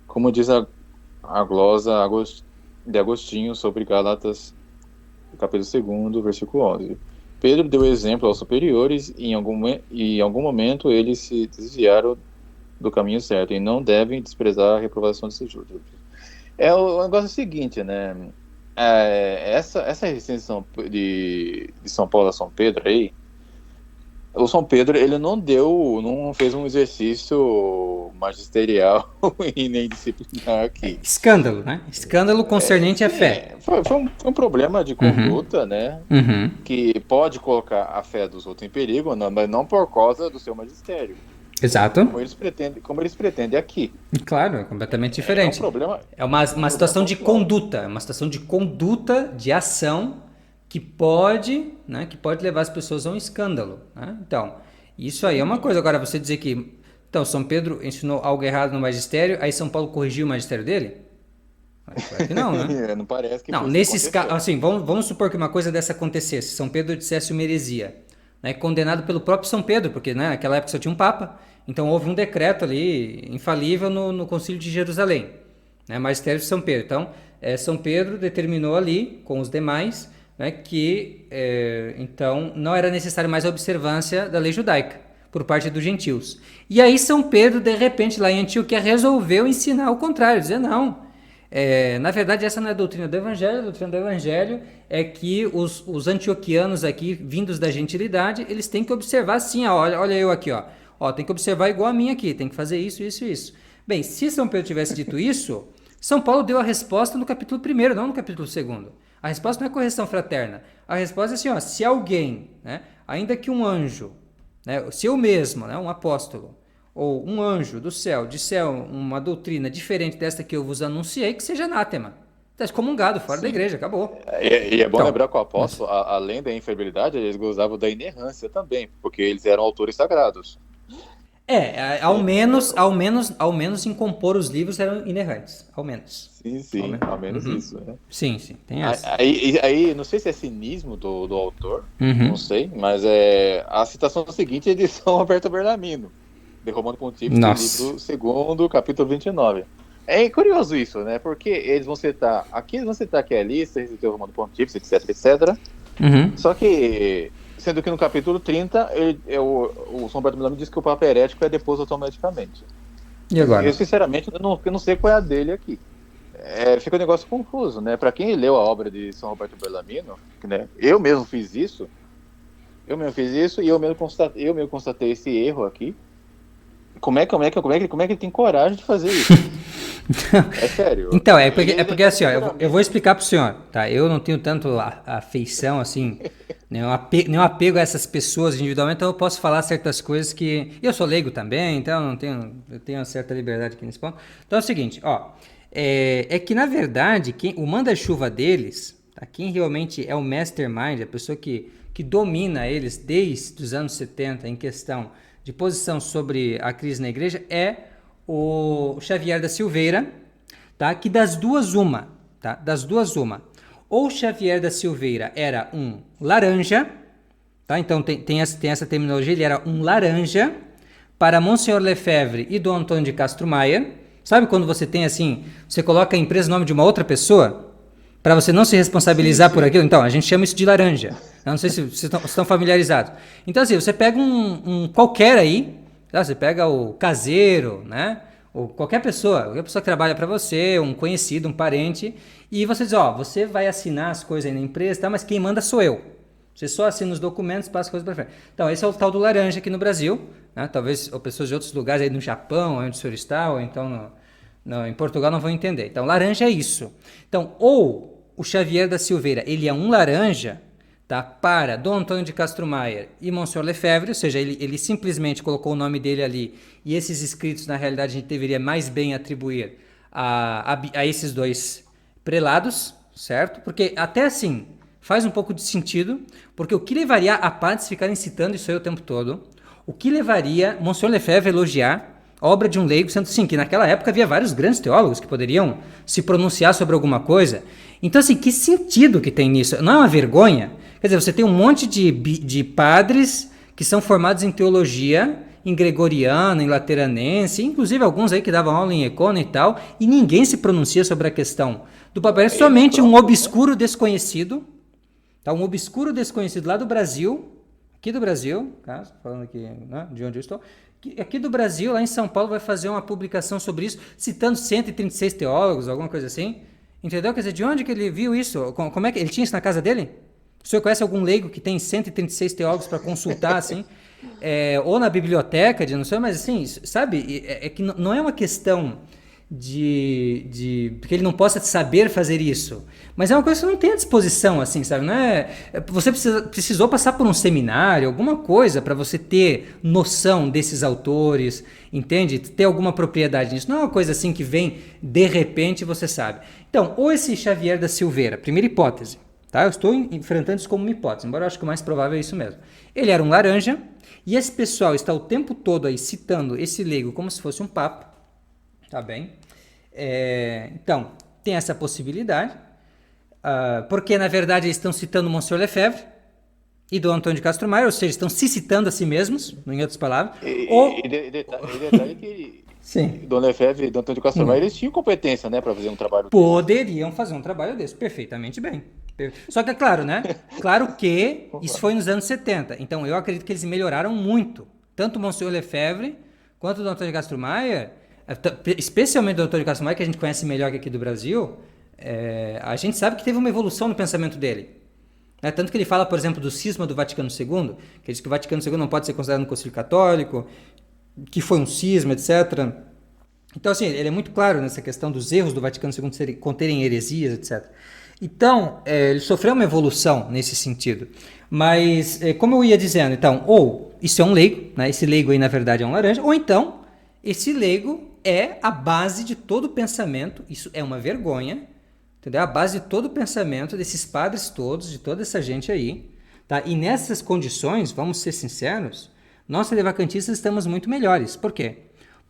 como diz a glosa de Agostinho sobre Gálatas, capítulo 2, versículo 11. Pedro deu exemplo aos superiores e em algum momento eles se desviaram do caminho certo e não devem desprezar a reprovação desses justos. O negócio é o seguinte, né? Essa resistência de São Paulo a São Pedro aí, o São Pedro ele não fez um exercício magisterial e nem disciplinar aqui. Escândalo, né? Escândalo concernente à fé. Foi um problema de conduta, né? Que pode colocar a fé dos outros em perigo, mas não por causa do seu magistério. Exato. Como eles pretendem aqui. Claro, é completamente diferente. É uma situação de conduta, é uma situação de conduta, de ação que pode levar as pessoas a um escândalo, né? Então, isso aí é uma coisa. Agora, você dizer que então, São Pedro ensinou algo errado no magistério, aí São Paulo corrigiu o magistério dele? Claro que não, né? Não parece que não, nesses casos, assim, vamos supor que uma coisa dessa acontecesse, São Pedro dissesse uma heresia, né, condenado pelo próprio São Pedro, porque né, naquela época só tinha um Papa, então houve um decreto ali, infalível, no Concílio de Jerusalém, né, magistério de São Pedro. Então, São Pedro determinou ali, com os demais, né, que então não era necessário mais a observância da lei judaica por parte dos gentios. E aí São Pedro, de repente, lá em Antioquia, resolveu ensinar o contrário, dizer não. Na verdade, essa não é a doutrina do Evangelho. A doutrina do Evangelho é que os antioquianos aqui, vindos da gentilidade, eles têm que observar assim, olha eu aqui, tem que observar igual a mim aqui, tem que fazer isso, isso, isso. Bem, se São Pedro tivesse dito isso, São Paulo deu a resposta no capítulo 1º, não no capítulo 2º. A resposta não é correção fraterna. A resposta é assim, se alguém, né, ainda que um anjo, né, se eu mesmo, né, um apóstolo, ou um anjo do céu, disser uma doutrina diferente desta que eu vos anunciei, que seja anátema. Está excomungado, fora da igreja, acabou. E é bom Então, lembrar que o apóstolo, além da infalibilidade, eles gozavam da inerrância também, porque eles eram autores sagrados. ao menos em compor os livros eram inerrantes, ao menos. Sim, ao menos isso. Né? Sim, tem essa. Aí, não sei se é cinismo do autor, não sei, mas a citação seguinte é de São Roberto Bellarmino, de Romano Pontífice, livro 2, capítulo 29. É curioso isso, né? Porque eles vão citar que é a lista, do Romano Pontífice, etc. Só que, sendo que no capítulo 30, o São Roberto Bellarmino diz que o Papa herético é deposto automaticamente. E agora? Eu, sinceramente, eu não sei qual é a dele aqui. Fica um negócio confuso, né? Para quem leu a obra de São Roberto Bellarmino, né? Eu mesmo fiz isso e eu mesmo constatei esse erro aqui. Como é que ele tem coragem de fazer isso? É sério. Então, é porque assim, ó, eu vou explicar pro senhor, tá? Eu não tenho tanto afeição, assim, nenhum apego a essas pessoas individualmente, então eu posso falar certas coisas que... Eu sou leigo também, então eu tenho uma certa liberdade aqui nesse ponto. Então é o seguinte, ó, é que na verdade, o manda-chuva deles, tá? Quem realmente é o mastermind, a pessoa que domina eles desde os anos 70 em questão de posição sobre a crise na igreja é o Xavier da Silveira, tá? Que das duas uma. Ou Xavier da Silveira era um laranja, tá? Então tem essa terminologia, ele era um laranja para Monsenhor Lefebvre e Dom Antônio de Castro Maia. Sabe quando você tem assim, você coloca a empresa no nome de uma outra pessoa para você não se responsabilizar por aquilo? Então, a gente chama isso de laranja. Eu não sei se vocês estão familiarizados. Então, assim, você pega um qualquer aí, tá? Você pega o caseiro, né? Ou qualquer pessoa que trabalha para você, um conhecido, um parente, e você diz, você vai assinar as coisas aí na empresa, tá? Mas quem manda sou eu. Você só assina os documentos, passa as coisas para frente. Então, esse é o tal do laranja aqui no Brasil, né? Talvez ou pessoas de outros lugares aí no Japão, onde o senhor está, ou então em Portugal não vão entender. Então, laranja é isso. Então, ou o Xavier da Silveira, ele é um laranja, tá? Para Dom Antônio de Castro Maia e Monsenhor Lefebvre, ou seja, ele simplesmente colocou o nome dele ali, e esses escritos, na realidade, a gente deveria mais bem atribuir a esses dois prelados, certo? Porque até assim, faz um pouco de sentido, porque o que levaria a padres ficarem citando isso aí o tempo todo, o que levaria Monsenhor Lefebvre a elogiar a obra de um leigo, sendo assim, que naquela época havia vários grandes teólogos que poderiam se pronunciar sobre alguma coisa. Então, assim, que sentido que tem nisso? Não é uma vergonha? Quer dizer, você tem um monte de padres que são formados em teologia, em gregoriano, em lateranense, inclusive alguns aí que davam aula em Econa e tal, e ninguém se pronuncia sobre a questão do papel. É somente um obscuro desconhecido, tá? Um obscuro desconhecido lá do Brasil, aqui do Brasil, tá? Falando aqui, né, de onde eu estou, aqui do Brasil, lá em São Paulo, vai fazer uma publicação sobre isso, citando 136 teólogos, alguma coisa assim. Entendeu? Quer dizer, de onde que ele viu isso? Como é que ele tinha isso na casa dele? O senhor conhece algum leigo que tem 136 teólogos para consultar, assim? Ou na biblioteca, não sei, mas assim, sabe? É que não é uma questão de que ele não possa saber fazer isso, mas é uma coisa que você não tem à disposição, assim, sabe? Não é, você precisou passar por um seminário, alguma coisa para você ter noção desses autores, entende? Ter alguma propriedade nisso. Não é uma coisa assim que vem de repente e você sabe. Então, ou esse Xavier da Silveira, primeira hipótese, tá? Eu estou enfrentando isso como uma hipótese, embora eu acho que o mais provável é isso mesmo. Ele era um laranja e esse pessoal está o tempo todo aí citando esse leigo como se fosse um papa, tá bem? Então, tem essa possibilidade, porque na verdade eles estão citando Monsenhor Lefebvre e Dom Antônio de Castro Maia, ou seja, estão se citando a si mesmos, em outras palavras. Detalhe que sim. Dom Lefebvre e Dom Antônio de Castro Maia, eles tinham competência, né, para fazer um trabalho poderiam fazer um trabalho desse perfeitamente bem. Só que é claro, né? Claro que isso foi nos anos 70, então eu acredito que eles melhoraram muito, tanto o Monsenhor Lefebvre quanto o Dom Antônio de Castro Maia, especialmente o Dom Antônio de Castro Maia, que a gente conhece melhor que aqui do Brasil. A gente sabe que teve uma evolução no pensamento dele, né? Tanto que ele fala, por exemplo, do cisma do Vaticano II, que diz que o Vaticano II não pode ser considerado um concílio católico, que foi um cisma, etc. Então, assim, ele é muito claro nessa questão dos erros do Vaticano II conterem heresias, etc. Então, ele sofreu uma evolução nesse sentido. Mas, como eu ia dizendo, então, ou isso é um leigo, né? Esse leigo aí, na verdade, é um laranja, ou então, esse leigo é a base de todo o pensamento, isso é uma vergonha, entendeu? A base de todo o pensamento desses padres todos, de toda essa gente aí, tá? E nessas condições, vamos ser sinceros, nós sedevacantistas estamos muito melhores. Por quê?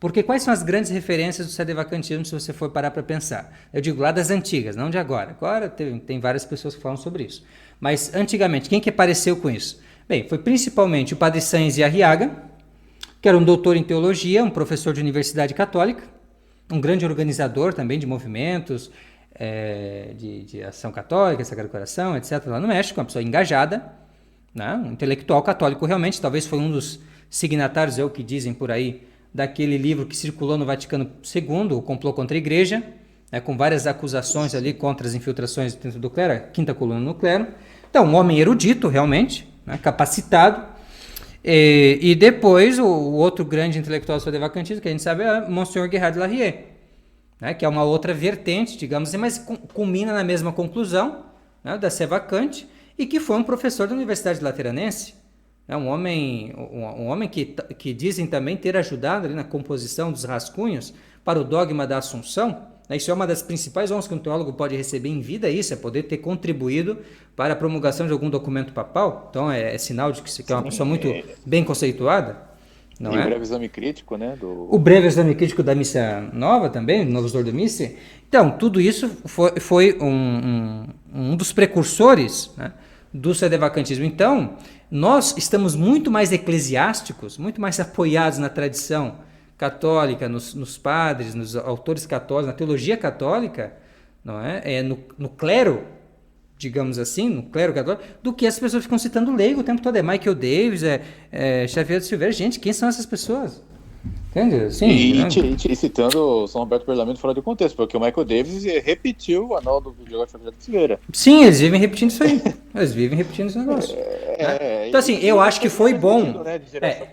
Porque quais são as grandes referências do sedevacantismo, se você for parar para pensar? Eu digo lá das antigas, não de agora. Agora tem várias pessoas que falam sobre isso. Mas antigamente, quem que apareceu com isso? Bem, foi principalmente o padre Sáenz de Arriaga, que era um doutor em teologia, um professor de universidade católica, um grande organizador também de movimentos, de ação católica, Sagrado Coração, etc., lá no México, uma pessoa engajada, né? Um intelectual católico realmente, talvez foi um dos signatários, é o que dizem por aí, daquele livro que circulou no Vaticano II, o Complô contra a Igreja, né, com várias acusações ali contra as infiltrações dentro do clero, a quinta coluna no clero. Então, um homem erudito, realmente, né, capacitado. E depois, o outro grande intelectual sedevacantismo, que a gente sabe, é Monsenhor Gerard Larrier, né, que é uma outra vertente, digamos assim, mas culmina na mesma conclusão, né, da Sé Vacante, e que foi um professor da Universidade Lateranense. É um homem que dizem também ter ajudado ali na composição dos rascunhos para o dogma da Assunção. Isso é uma das principais honras que um teólogo pode receber em vida, isso é poder ter contribuído para a promulgação de algum documento papal. Então é sinal de que é uma pessoa muito bem conceituada. Não e é? o breve exame crítico, né? O breve exame crítico da Missa Nova também, do Novus Ordo Missae. Então, tudo isso foi um dos precursores, né, do sedevacantismo. Então, nós estamos muito mais eclesiásticos, muito mais apoiados na tradição católica, nos padres, nos autores católicos, na teologia católica, não é? No clero, digamos assim, no clero católico, do que as pessoas ficam citando leigo o tempo todo. É Michael Davis, Xavier de Silveira. Gente, quem são essas pessoas? Entende? Sim, e citando São Roberto Perlamento fora do contexto, porque o Michael Davis repetiu o anal do Xavier de Silveira. Sim, eles vivem repetindo isso aí. Eles vivem repetindo esse negócio. Então, assim, eu acho que foi bom.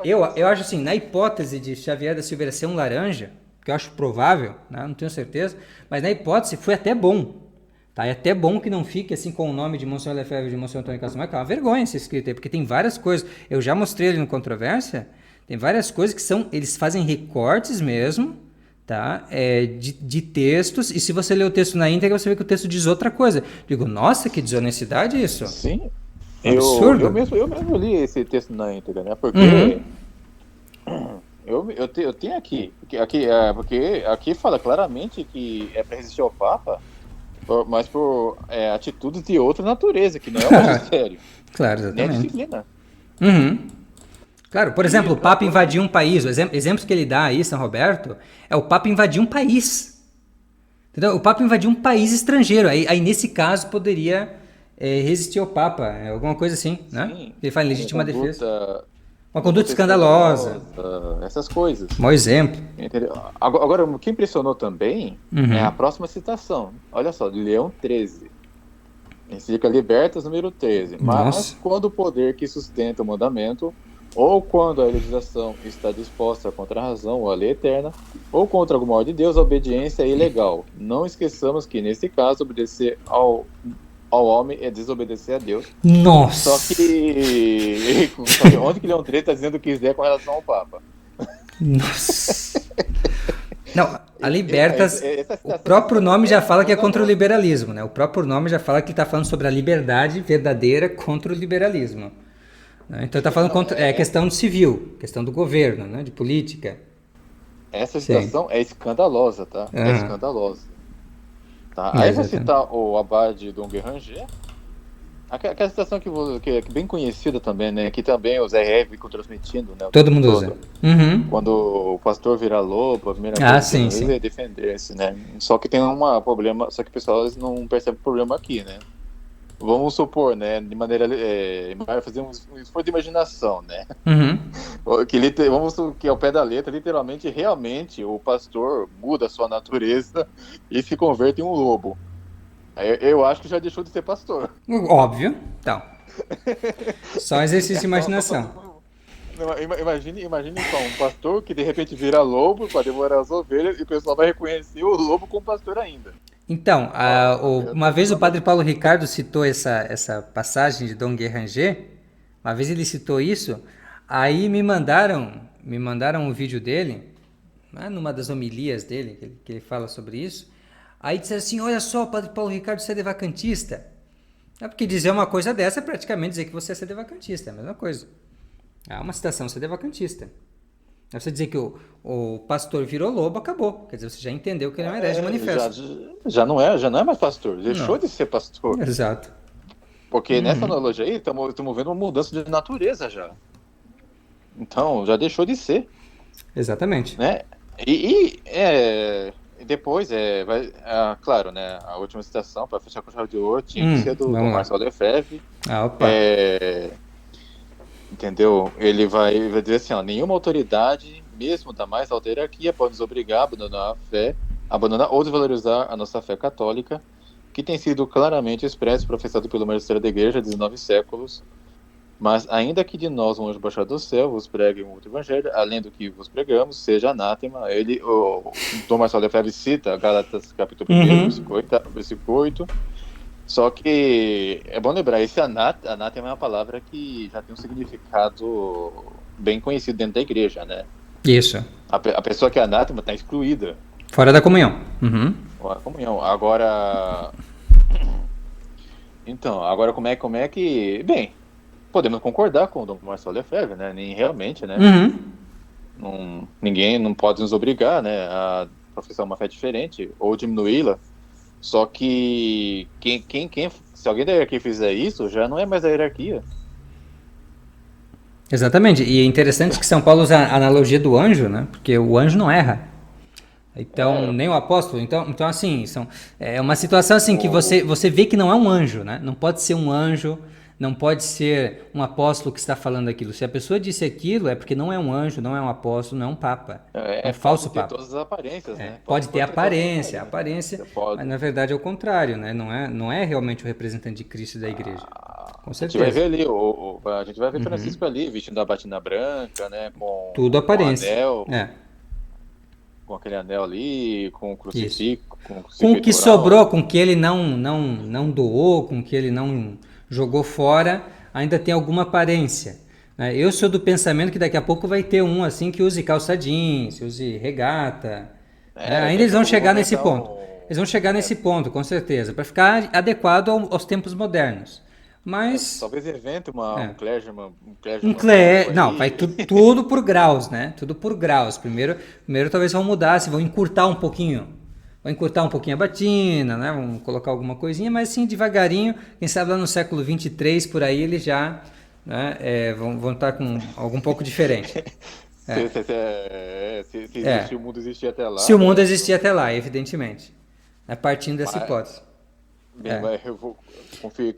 Eu acho assim, na hipótese de Xavier da Silveira ser um laranja, que eu acho provável, né? Não tenho certeza, mas na hipótese foi até bom. Tá? É até bom que não fique assim com o nome de Monsenhor Lefebvre e de Monsenhor Antônio Castro Maior, que é uma vergonha esse escrito aí, porque tem várias coisas. Eu já mostrei ali no Controvérsia, tem várias coisas que eles fazem recortes mesmo, tá? De textos, e se você ler o texto na íntegra, você vê que o texto diz outra coisa. Digo, nossa, que desonestidade isso. Sim. Absurdo. Eu mesmo li esse texto na íntegra, né? Porque eu tenho aqui, porque aqui fala claramente que é para resistir ao Papa, mas por atitudes de outra natureza, que não é o magistério. Claro, exatamente. Nem a disciplina. Claro, por exemplo, o Papa invadir um país, exemplos que ele dá aí, São Roberto, é o Papa invadir um país. Entendeu? O Papa invadir um país estrangeiro, aí nesse caso poderia resistir ao Papa, alguma coisa assim, né? Sim, Ele fala em legítima defesa. Uma conduta escandalosa. Essas coisas. Mau exemplo. Entendeu? Agora, o que impressionou também é a próxima citação. Olha só, de Leão XIII. Encíclica Libertas, número 13. Mas quando o poder que sustenta o mandamento, ou quando a legislação está disposta contra a razão ou a lei eterna, ou contra alguma ordem de Deus, a obediência é ilegal. Não esqueçamos que, nesse caso, obedecer ao homem é desobedecer a Deus. Nossa! Só que onde que Leão XIII está dizendo o que quiser com relação ao Papa? Nossa! Não, a Libertas, o próprio nome já fala que é contra o liberalismo, né? O próprio nome já fala que ele está falando sobre a liberdade verdadeira contra o liberalismo. Né? Então ele está falando contra questão civil, questão do governo, né? De política. Essa situação é escandalosa, tá? É escandalosa. Tá? Aí vou citar o abade Dom Guéranger, aquela situação que é bem conhecida também, né? Que também o Zé Rev ficou transmitindo, né? Todo mundo usa. Quando o pastor vira lobo, a primeira coisa é defender-se, né? Só que tem problema, só que o pessoal não percebe o problema aqui, né? Vamos supor, né? De maneira fazer um esforço de imaginação, né? Que ao pé da letra, literalmente, realmente, o pastor muda a sua natureza e se converte em um lobo. Eu acho que já deixou de ser pastor. Óbvio. Então. Só exercício de imaginação. Imagine só, um pastor que de repente vira lobo para devorar as ovelhas e o pessoal vai reconhecer o lobo como pastor ainda. Então, uma vez o padre Paulo Ricardo citou essa passagem de Dom Guéranger, uma vez ele citou isso, aí me mandaram um vídeo dele, numa das homilias dele, que ele fala sobre isso, Aí disseram assim, olha só, Padre Paulo Ricardo, você é devacantista. É porque dizer uma coisa dessa é praticamente dizer que você é devacantista, é a mesma coisa. Há uma citação, você é devacantista. Você dizer que o pastor virou lobo, acabou. Quer dizer, você já entendeu que ele é um herege manifesto. Já não é mais pastor, deixou de ser pastor. Exato. Porque nessa analogia aí, estamos vendo uma mudança de natureza já. Então, já deixou de ser. Exatamente. Né? Depois, claro, né, a última citação, para fechar com chave de ouro, tinha que ser do Marcel Lefebvre. Opa. Entendeu? Ele vai dizer assim, ó, nenhuma autoridade, mesmo da mais alta hierarquia, pode nos obrigar a abandonar a fé, abandonar ou desvalorizar a nossa fé católica, que tem sido claramente expresso e professado pelo magistério da Igreja há 19 séculos. Mas ainda que de nós, um anjo baixado do céu, vos pregue um outro evangelho, além do que vos pregamos, seja anátema. O Dom Marcelo Lefebvre cita Gálatas capítulo 1, versículo 8. Só que é bom lembrar, esse anátema é uma palavra que já tem um significado bem conhecido dentro da igreja, né? Isso. A pessoa que é anátema está excluída. Fora da comunhão. Fora da comunhão. Agora... Então, agora como é que... Bem... Podemos concordar com o Dom Marcelo Lefebvre, né? Realmente, né? Ninguém não pode nos obrigar, né, a professar uma fé diferente ou diminuí-la. Só que se alguém da hierarquia fizer isso, já não é mais a hierarquia. Exatamente. E é interessante que São Paulo usa a analogia do anjo, né? Porque o anjo não erra. Então, nem o apóstolo. Então assim, é uma situação assim que você vê que não é um anjo, né? Não pode ser um anjo. Não pode ser um apóstolo que está falando aquilo. Se a pessoa disse aquilo, é porque não é um anjo, não é um apóstolo, não é um papa. É um falso papa. Pode ter todas as aparências, né? Pode ter aparência, mas na verdade é o contrário, né? Não é realmente o representante de Cristo da igreja. Com certeza. A gente vai ver ali, a gente vai ver Francisco ali, vestindo a batina branca, né? Com tudo aparência. Com anel, com aquele anel ali, com o crucifixo. Com o que sobrou, com o que ele não doou, com o que ele não jogou fora, ainda tem alguma aparência. Eu sou do pensamento que daqui a pouco vai ter um assim que use calça jeans, use regata. Ainda eles vão chegar nesse ponto. Eles vão chegar nesse ponto, com certeza, para ficar adequado aos tempos modernos. Mas talvez invente um clergyman. Não, vai tudo por graus, né? Tudo por graus. Primeiro talvez vão mudar, se vão encurtar um pouquinho. Vão encurtar um pouquinho a batina, né? Vão colocar alguma coisinha, mas assim, devagarinho, quem sabe lá no século 23, por aí, eles já vão estar com algo um pouco diferente. Se o mundo existir até lá. Se o mundo existir até lá, evidentemente. Partindo dessa hipótese. Eu vou confiar.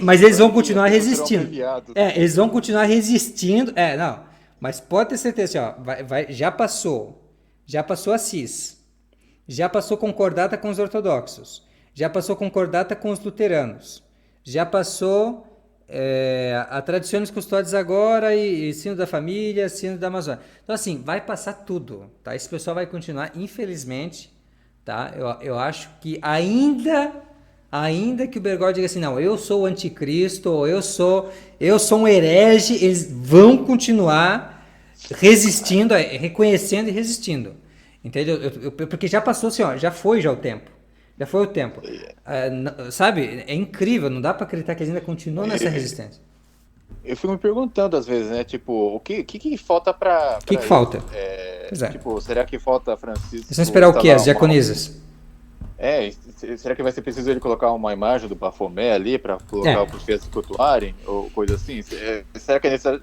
Mas eles vão continuar resistindo. Eles vão continuar resistindo. Não. Mas pode ter certeza, assim, já passou Assis. Já passou concordata com os ortodoxos, já passou concordata com os luteranos, já passou a Traditionis Custodes agora e Sino da Família, Sino da Amazônia. Então, assim, vai passar tudo, tá? Esse pessoal vai continuar, infelizmente, tá? Eu acho que ainda que o Bergoglio diga assim, não, eu sou o anticristo, ou eu sou um herege, eles vão continuar resistindo, reconhecendo e resistindo. Entendeu? Porque já passou assim, já foi o tempo. Já foi o tempo. Sabe? É incrível, não dá pra acreditar que eles ainda continuam nessa resistência. Eu fico me perguntando às vezes, né? Tipo, o que falta pra... O que falta? Tipo, será que falta Francisco... Vocês vão esperar o quê? As diaconisas? Será que vai ser preciso ele colocar uma imagem do Bafomé ali pra colocar os fiéis cultuarem? Ou coisa assim? Será que é necessário...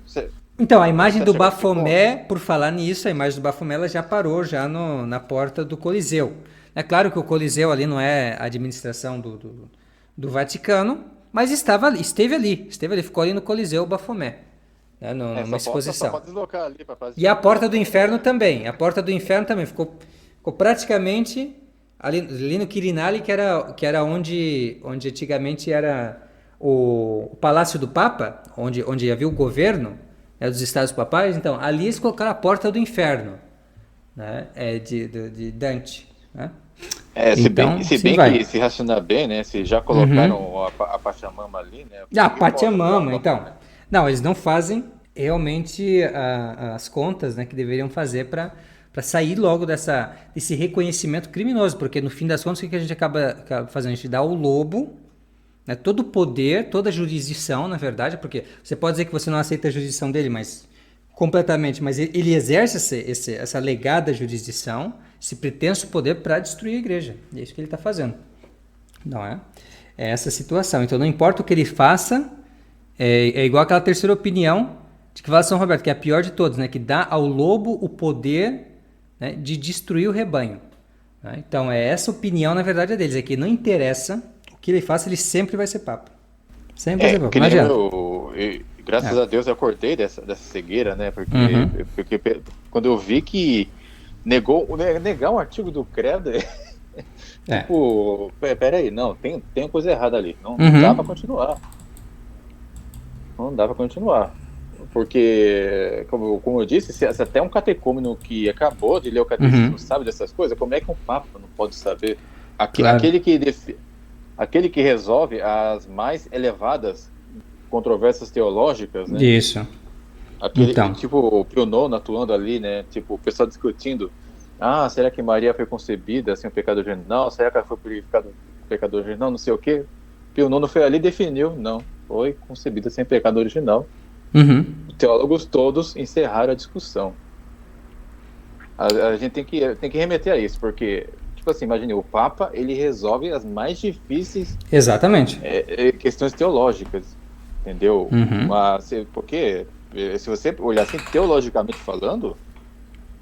Então, a imagem do Bafomé, por falar nisso, a imagem do Bafomé ela já parou já na porta do Coliseu. É claro que o Coliseu ali não é a administração do Vaticano, mas esteve ali, ficou ali no Coliseu o Bafomé, né, numa exposição. Pode deslocar ali pra fazer e a porta do inferno também, ficou praticamente ali no Quirinale, que era onde antigamente era o Palácio do Papa, onde havia o governo, dos Estados Papais. Então, ali eles colocaram a porta do inferno, né? De Dante, né? Se bem que se racionar bem, né? Se já colocaram a Pachamama ali, né? A Pachamama, então. Não, eles não fazem realmente as contas, né, que deveriam fazer para para sair logo desse reconhecimento criminoso, porque no fim das contas o que a gente acaba fazendo? A gente dá ao lobo, né, todo o poder, toda a jurisdição, na verdade, porque você pode dizer que você não aceita a jurisdição dele, mas completamente, mas ele exerce essa legada jurisdição, esse pretenso poder para destruir a igreja. E é isso que ele está fazendo. Não é? É essa situação. Então, não importa o que ele faça, é igual aquela terceira opinião de que fala São Roberto, que é a pior de todas, né? Que dá ao lobo o poder, né, de destruir o rebanho. Né? Então, essa opinião, na verdade, é deles. É que não interessa o que ele faça, ele sempre vai ser papa. Sempre vai ser papa. Não adianta. Graças a Deus eu acordei dessa cegueira, né? Porque quando eu vi que negar um artigo do Credo, tipo, peraí, não, tem uma coisa errada ali. Não dá pra continuar. Não dá pra continuar. Porque, como eu disse, se até um catecúmeno que acabou de ler o catecismo sabe dessas coisas, como é que um papa não pode saber? Aquele que resolve as mais elevadas controvérsias teológicas, né? Isso. Aquele, tipo, o Pio IX atuando ali, né? Tipo, o pessoal discutindo, será que Maria foi concebida sem um pecado original? Será que ela foi purificada com pecado original? Não sei o quê. Pio IX foi ali e definiu, não, foi concebida sem pecado original. Os teólogos todos encerraram a discussão. A gente tem que remeter a isso, porque, tipo assim, imagine, o Papa, ele resolve as mais difíceis questões teológicas. Entendeu? Mas, porque se você olhar assim, teologicamente falando,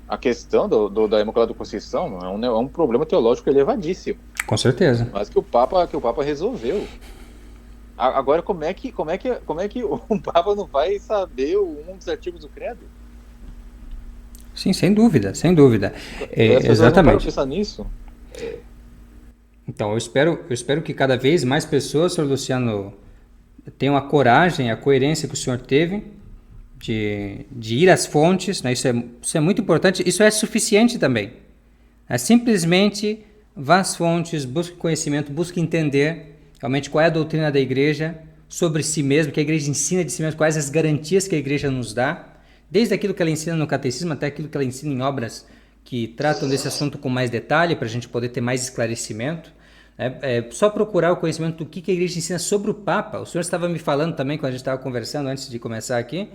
a questão da Imaculada Conceição é um problema teológico elevadíssimo. Com certeza. Mas que o Papa resolveu. Agora, como é que o Papa não vai saber um dos artigos do Credo? Sim, sem dúvida. Exatamente. Não pensar nisso. Então, eu espero que cada vez mais pessoas, Sr. Luciano, tenham a coragem, a coerência que o senhor teve de ir às fontes, né? Isso é muito importante, isso é suficiente também. Simplesmente vá às fontes, busque conhecimento, busque entender realmente qual é a doutrina da igreja sobre si mesmo, que a igreja ensina de si mesmo, quais as garantias que a igreja nos dá, desde aquilo que ela ensina no catecismo até aquilo que ela ensina em obras que tratam desse assunto com mais detalhe, para a gente poder ter mais esclarecimento. Só procurar o conhecimento do que a igreja ensina sobre o Papa. O senhor estava me falando também, quando a gente estava conversando antes de começar aqui,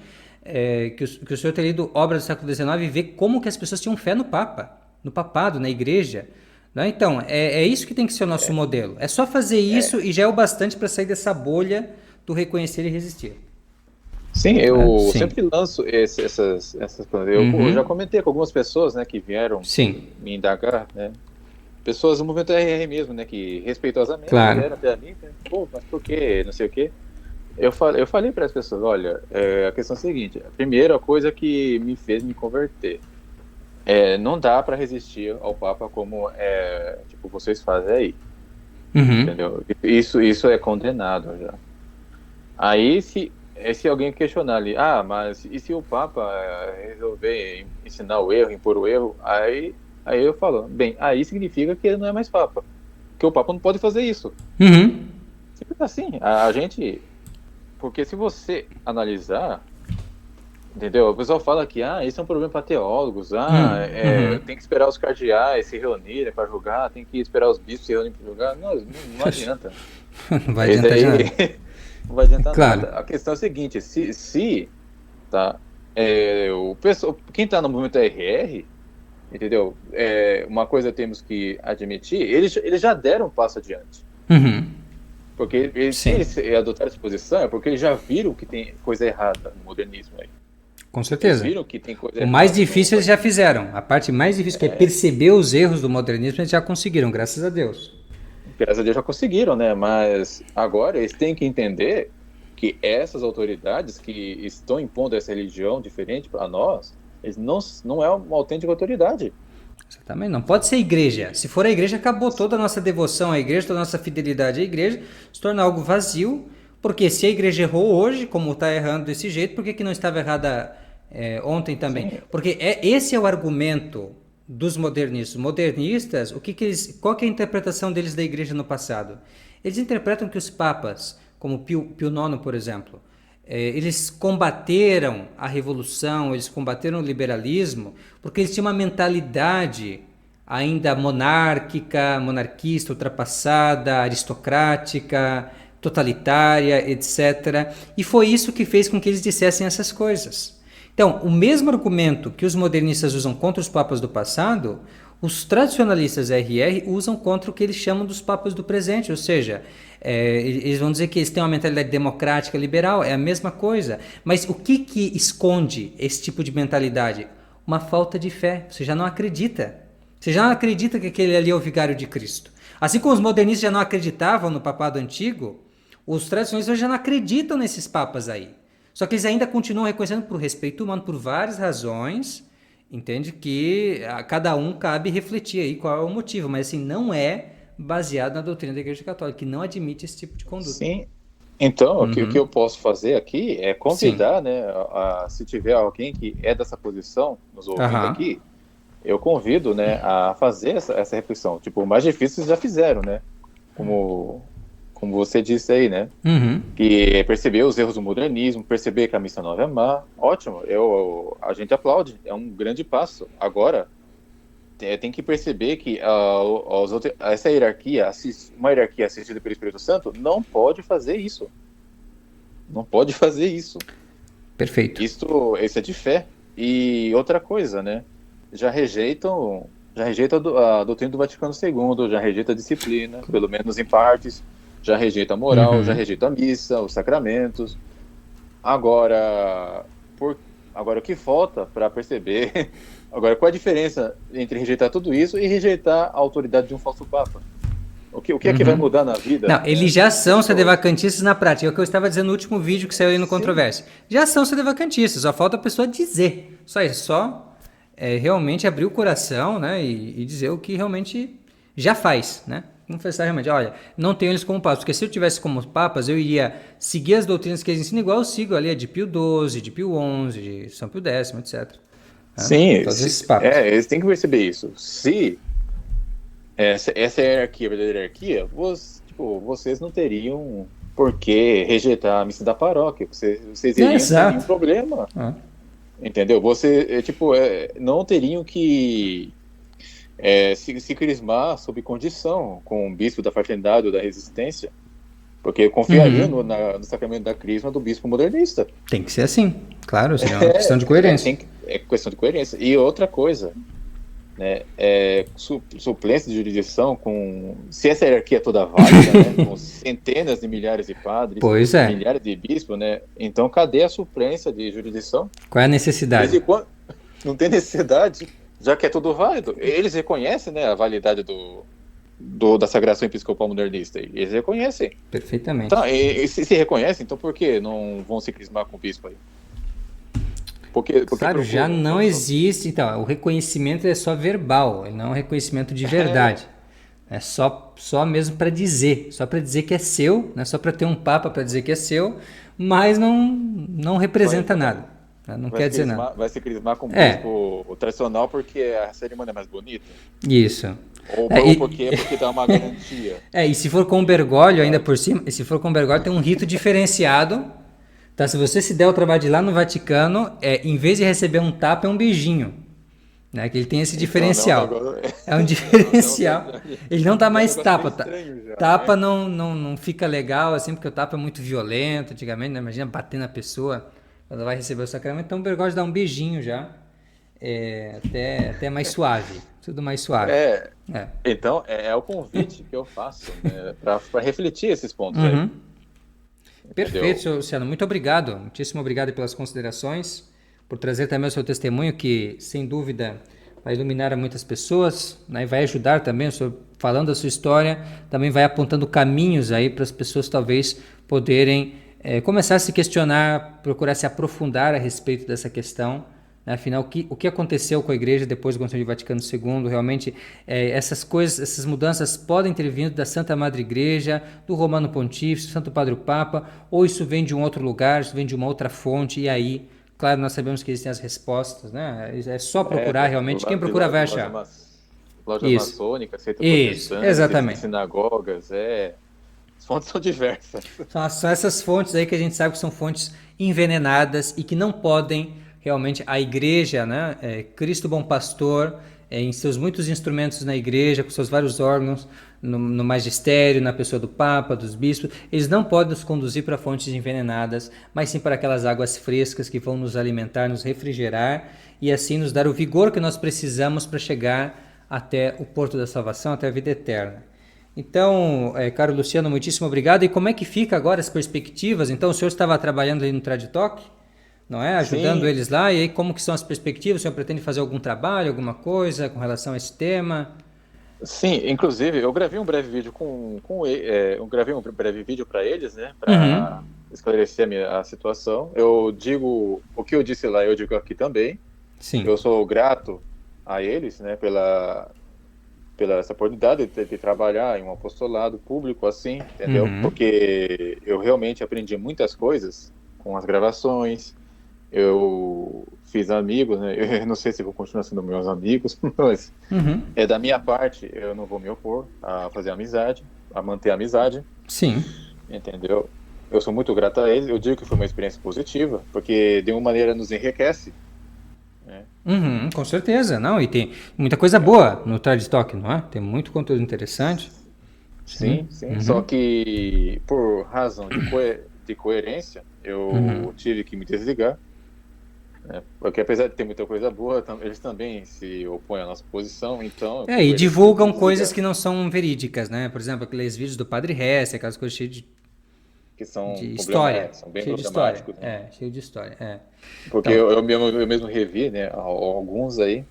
que o senhor tem lido obras do século XIX e vê como que as pessoas tinham fé no Papa, no papado, na igreja. Não? Então, é isso que tem que ser o nosso modelo. É só fazer isso e já é o bastante para sair dessa bolha do reconhecer e resistir. Sim, eu sempre lanço essas coisas. Eu já comentei com algumas pessoas, né, que vieram me indagar, né? Pessoas do movimento RR mesmo, né, que respeitosamente vieram até a mim, né? Pô, mas por quê? Não sei o quê. Eu falei para as pessoas, olha, a questão é a seguinte, a primeira coisa que me fez me converter, não dá para resistir ao Papa como tipo, vocês fazem aí, entendeu? Isso é condenado já. Aí, se alguém questionar ali, mas e se o Papa resolver ensinar o erro, impor o erro, aí eu falo, bem, aí significa que ele não é mais Papa, que o Papa não pode fazer isso. Simples assim, a gente... Porque se você analisar, entendeu? O pessoal fala que isso é um problema para teólogos, tem que esperar os cardeais se reunirem para julgar, tem que esperar os bispos se reunirem para julgar. Não adianta. Não vai adiantar nada. Não vai adiantar nada. A questão é a seguinte, quem está no movimento RR, entendeu? Uma coisa temos que admitir, eles já deram um passo adiante. Porque se eles adotaram essa posição, é porque eles já viram que tem coisa errada no modernismo aí. Com certeza. Eles viram que tem coisa errada. O mais difícil eles já fizeram. A parte mais difícil, que é perceber os erros do modernismo, eles já conseguiram, graças a Deus. Graças a Deus já conseguiram, né? Mas agora eles têm que entender que essas autoridades que estão impondo essa religião diferente para nós, eles não é uma autêntica autoridade. Exatamente, não pode ser igreja. Se for a igreja, acabou toda a nossa devoção à igreja, toda a nossa fidelidade à igreja, se torna algo vazio, porque se a igreja errou hoje, como está errando desse jeito, por que não estava errada ontem também? Sim. Porque esse é o argumento dos modernistas. Modernistas, qual que é a interpretação deles da igreja no passado? Eles interpretam que os papas, como Pio IX, por exemplo, eles combateram a revolução, eles combateram o liberalismo, porque eles tinham uma mentalidade ainda monárquica, monarquista, ultrapassada, aristocrática, totalitária, etc. E foi isso que fez com que eles dissessem essas coisas. Então, o mesmo argumento que os modernistas usam contra os papas do passado, os tradicionalistas RR usam contra o que eles chamam dos papas do presente, ou seja, eles vão dizer que eles têm uma mentalidade democrática, liberal, é a mesma coisa. Mas o que esconde esse tipo de mentalidade? Uma falta de fé. Você já não acredita. Você já não acredita que aquele ali é o vigário de Cristo. Assim como os modernistas já não acreditavam no papado antigo, os tradicionalistas já não acreditam nesses papas aí. Só que eles ainda continuam reconhecendo por respeito humano, por várias razões, entende? Que a cada um cabe refletir aí qual é o motivo, mas assim, não é baseado na doutrina da Igreja Católica, que não admite esse tipo de conduta. Sim. Então, o que eu posso fazer aqui é convidar, né, se tiver alguém que é dessa posição, nos ouvindo aqui, eu convido, né, a fazer essa reflexão. Tipo, o mais difícil já fizeram, né? Como você disse aí, né? Que é perceber os erros do modernismo, perceber que a missa nova é má. Ótimo, a gente aplaude, é um grande passo. Agora, tem que perceber que essa hierarquia, uma hierarquia assistida pelo Espírito Santo, não pode fazer isso. Não pode fazer isso. Perfeito. Isso é de fé. E outra coisa, né? Já rejeitam a doutrina do Vaticano II, já rejeita a disciplina, pelo menos em partes, já rejeita a moral, já rejeita a missa, os sacramentos. Agora o que falta para perceber... Agora, qual a diferença entre rejeitar tudo isso e rejeitar a autoridade de um falso papa? O que é que vai mudar na vida? Não, eles já são sedevacantistas na prática. É o que eu estava dizendo no último vídeo que saiu aí no Controvérsia. Já são sedevacantistas, só falta a pessoa dizer. Só isso, realmente abrir o coração, né, e dizer o que realmente já faz, né? Confessar realmente, olha, não tenho eles como papas, porque se eu tivesse como papas, eu iria seguir as doutrinas que eles ensinam, igual eu sigo ali a de Pio XII, de Pio XI, de São Pio X, etc. Sim, eles têm que perceber isso. Se essa é a hierarquia, a verdadeira hierarquia, vocês não teriam por que rejeitar a missa da paróquia. Vocês iriam ter nenhum problema. Entendeu? Não teriam que se crismar sob condição com o bispo da fraternidade ou da resistência, porque confiariam no sacramento da crisma do bispo modernista. Tem que ser assim, claro, senão é uma questão de coerência. É questão de coerência. E outra coisa, né, suplência de jurisdição se essa hierarquia é toda válida, né, com centenas de milhares de padres, milhares de bispos, né, então cadê a suplência de jurisdição? Qual é a necessidade? Não tem necessidade, já que é tudo válido. Eles reconhecem, né, a validade da sagração episcopal modernista. Eles reconhecem. Perfeitamente. Tá, se reconhecem, então por que não vão se crismar com o bispo aí? Claro, já não existe. Então, o reconhecimento é só verbal, ele não é um reconhecimento de verdade. É só mesmo para dizer, só para dizer que é seu, né? Só para ter um papa para dizer que é seu, mas não representa nada. Não quer dizer nada. Vai se crismar com o bispo tradicional porque a cerimônia é mais bonita? Isso. Ou porque dá uma garantia. E se for com Bergoglio ainda por cima, e se for com Bergoglio tem um rito diferenciado. Tá, se você se der o trabalho de ir lá no Vaticano, em vez de receber um tapa, é um beijinho. Né? Que ele tem esse diferencial. É um diferencial. Ele não dá mais tapa. Tapa não fica legal, assim, porque o tapa é muito violento antigamente, né? Imagina bater na pessoa quando vai receber o sacramento. Então o Bergoglio dá um beijinho já. Até mais suave. Tudo mais suave. Então, é o convite que eu faço, né, para refletir esses pontos aí. Perfeito, senhor Luciano. Muito obrigado. Muitíssimo obrigado pelas considerações, por trazer também o seu testemunho, que, sem dúvida, vai iluminar a muitas pessoas, né, e vai ajudar também, o senhor falando da sua história, também vai apontando caminhos aí para as pessoas talvez poderem começar a se questionar, procurar se aprofundar a respeito dessa questão. Afinal, o que aconteceu com a igreja depois do Concílio Vaticano II? Realmente, essas coisas, essas mudanças podem ter vindo da Santa Madre Igreja, do Romano Pontífice, do Santo Padre o Papa, ou isso vem de um outro lugar, isso vem de uma outra fonte, e aí, claro, nós sabemos que existem as respostas, né? É só procurar realmente, quem procura vai achar. Lojas maçônicas, seita protestante, exatamente. Sinagogas, As fontes são diversas. São essas fontes aí que a gente sabe que são fontes envenenadas e que não podem realmente a igreja, né? Cristo Bom Pastor, em seus muitos instrumentos na igreja, com seus vários órgãos, no magistério, na pessoa do Papa, dos bispos, eles não podem nos conduzir para fontes envenenadas, mas sim para aquelas águas frescas que vão nos alimentar, nos refrigerar e assim nos dar o vigor que nós precisamos para chegar até o porto da salvação, até a vida eterna. Então, caro Luciano, muitíssimo obrigado. E como é que fica agora as perspectivas? Então, o senhor estava trabalhando ali no Traditalk, não é? Ajudando Sim, eles lá. E aí, como que são as perspectivas? O senhor pretende fazer algum trabalho, alguma coisa com relação a esse tema? sim. Inclusive, eu gravei um breve vídeo eu gravei um breve vídeo para eles, né? Uhum. Para esclarecer a situação. Eu digo o que eu disse lá, eu digo aqui também. Sim. Eu sou grato a eles, né? Pela essa oportunidade de trabalhar em um apostolado público assim, entendeu? Uhum. Porque eu realmente aprendi muitas coisas com as gravações. Eu fiz amigos, né? Eu não sei se vou continuar sendo meus amigos, mas Uhum. da minha parte, eu não vou me opor a fazer amizade, a manter a amizade, Sim. entendeu? Eu sou muito grato a eles. Eu digo que foi uma experiência positiva, porque de uma maneira nos enriquece, né? Uhum, com certeza. Não, e tem muita coisa boa no Traditalk, não é? Tem muito conteúdo interessante. Sim. Sim, sim. Só Uhum. que por razão de coerência, Uhum. eu tive que me desligar, né? Porque apesar de ter muita coisa boa, eles também se opõem à nossa posição, então, por E coerência, eu tive que me divulgam coisas desligar, que não são verídicas, né? Por exemplo, aqueles vídeos do Padre Hess, aquelas coisas cheias que são de história. são bem Cheio de história. problemáticos, né? Cheio de história. Porque Então, eu mesmo revi, né, alguns aí,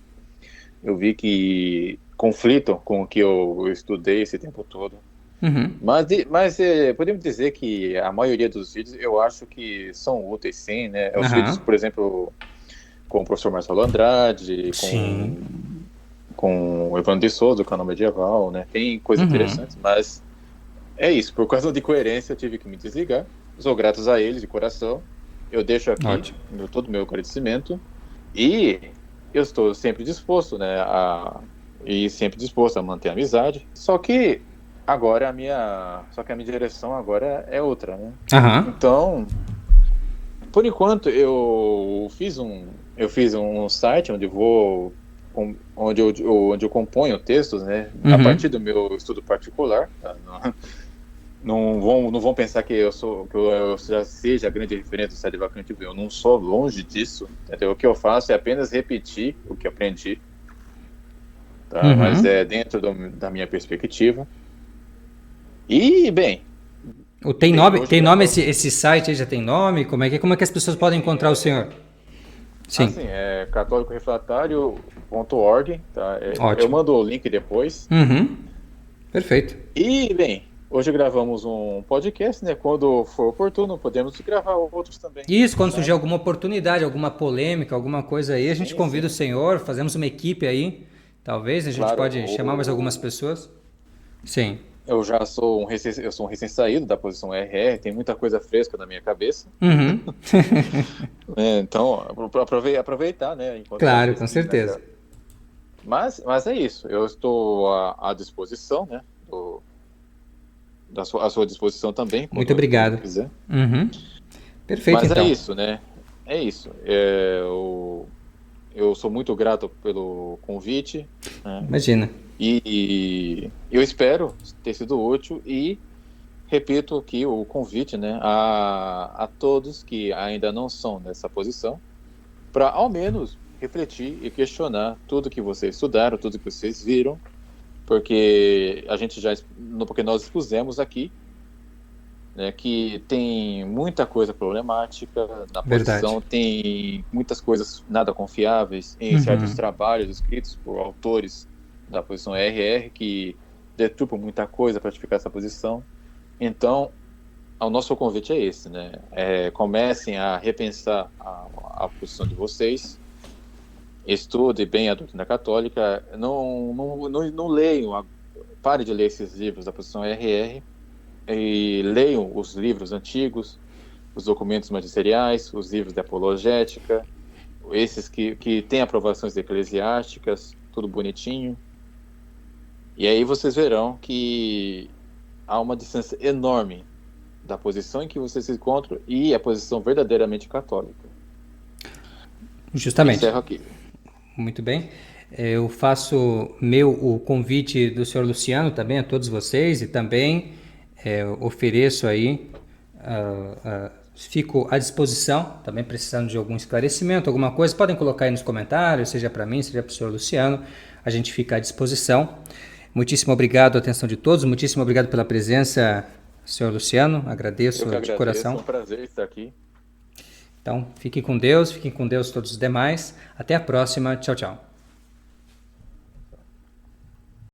eu vi que conflitam com o que eu estudei esse tempo todo. uhum. Mas podemos dizer que a maioria dos vídeos eu acho que são úteis, sim, né? Os vídeos, Aham. por exemplo, com o professor Marcelo Andrade, Sim. com o Evandro de Souza, do canal Medieval, né? Tem coisas Uhum. interessantes, mas é isso. Por causa de coerência, eu tive que me desligar. Sou grato a eles de coração. Eu deixo aqui Ótimo. todo o meu agradecimento e eu estou sempre disposto, né, a manter a amizade. Só que a minha direção agora é outra, né? Aham. Então, por enquanto eu fiz um site onde eu componho textos, né, a Uhum. partir do meu estudo particular, tá? Não vão pensar que eu já seja a grande referência do Sede Vacante Eu não sou longe disso, entendeu? O que eu faço é apenas repetir o que aprendi, tá? Mas Uhum. é dentro da minha perspectiva. E, Tem hoje nome gravamos. esse site aí já tem nome? Como é que as pessoas Sim, podem sim, encontrar o senhor? Sim. assim, é católicorefratário.org, tá? Eu Ótimo. mando o link depois. Uhum. Perfeito. E, hoje gravamos um podcast, né? Quando for oportuno, podemos gravar outros também, Isso, quem quando surgir sabe? alguma oportunidade, alguma polêmica, alguma coisa aí, a gente Sim, convida o sim, senhor, fazemos uma equipe aí. Talvez a gente claro. pode chamar mais algumas pessoas. Sim. Eu sou um recém-saído da posição RR, tem muita coisa fresca na minha cabeça, Uhum. né? Então, aproveitar, né, enquanto está Claro, com fresquinho, né? certeza. Mas é isso, eu estou à disposição, né, à sua disposição também, Muito quando obrigado. quiser. Uhum. Perfeito, Mas é então. isso, né? É isso. Eu sou muito grato pelo convite, né? Imagina. E eu espero ter sido útil e repito aqui o convite, né, a todos que ainda não são nessa posição, para ao menos refletir e questionar tudo que vocês estudaram, tudo que vocês viram, porque porque nós expusemos aqui, né, que tem muita coisa problemática na Verdade. posição, tem muitas coisas nada confiáveis em certos Uhum. trabalhos escritos por autores da posição RR que deturpam muita coisa para justificar essa posição. Então, o nosso convite é esse, né? Comecem a repensar a posição de vocês, estudem bem a doutrina católica, não leiam, pare de ler esses livros da posição RR e leiam os livros antigos, os documentos magisteriais, os livros de apologética, esses que têm aprovações eclesiásticas, tudo bonitinho. E aí vocês verão que há uma distância enorme da posição em que você se encontra e a posição verdadeiramente católica. Justamente. Encerro aqui. Muito bem. Eu faço o convite do senhor Luciano também a todos vocês e também ofereço aí, fico à disposição, também precisando de algum esclarecimento, alguma coisa, podem colocar aí nos comentários, seja para mim, seja para o senhor Luciano, a gente fica à disposição. Muitíssimo obrigado a atenção de todos, muitíssimo obrigado pela presença, senhor Luciano, agradeço de coração. É um prazer estar aqui. Então, fiquem com Deus todos os demais. Até a próxima. Tchau, tchau.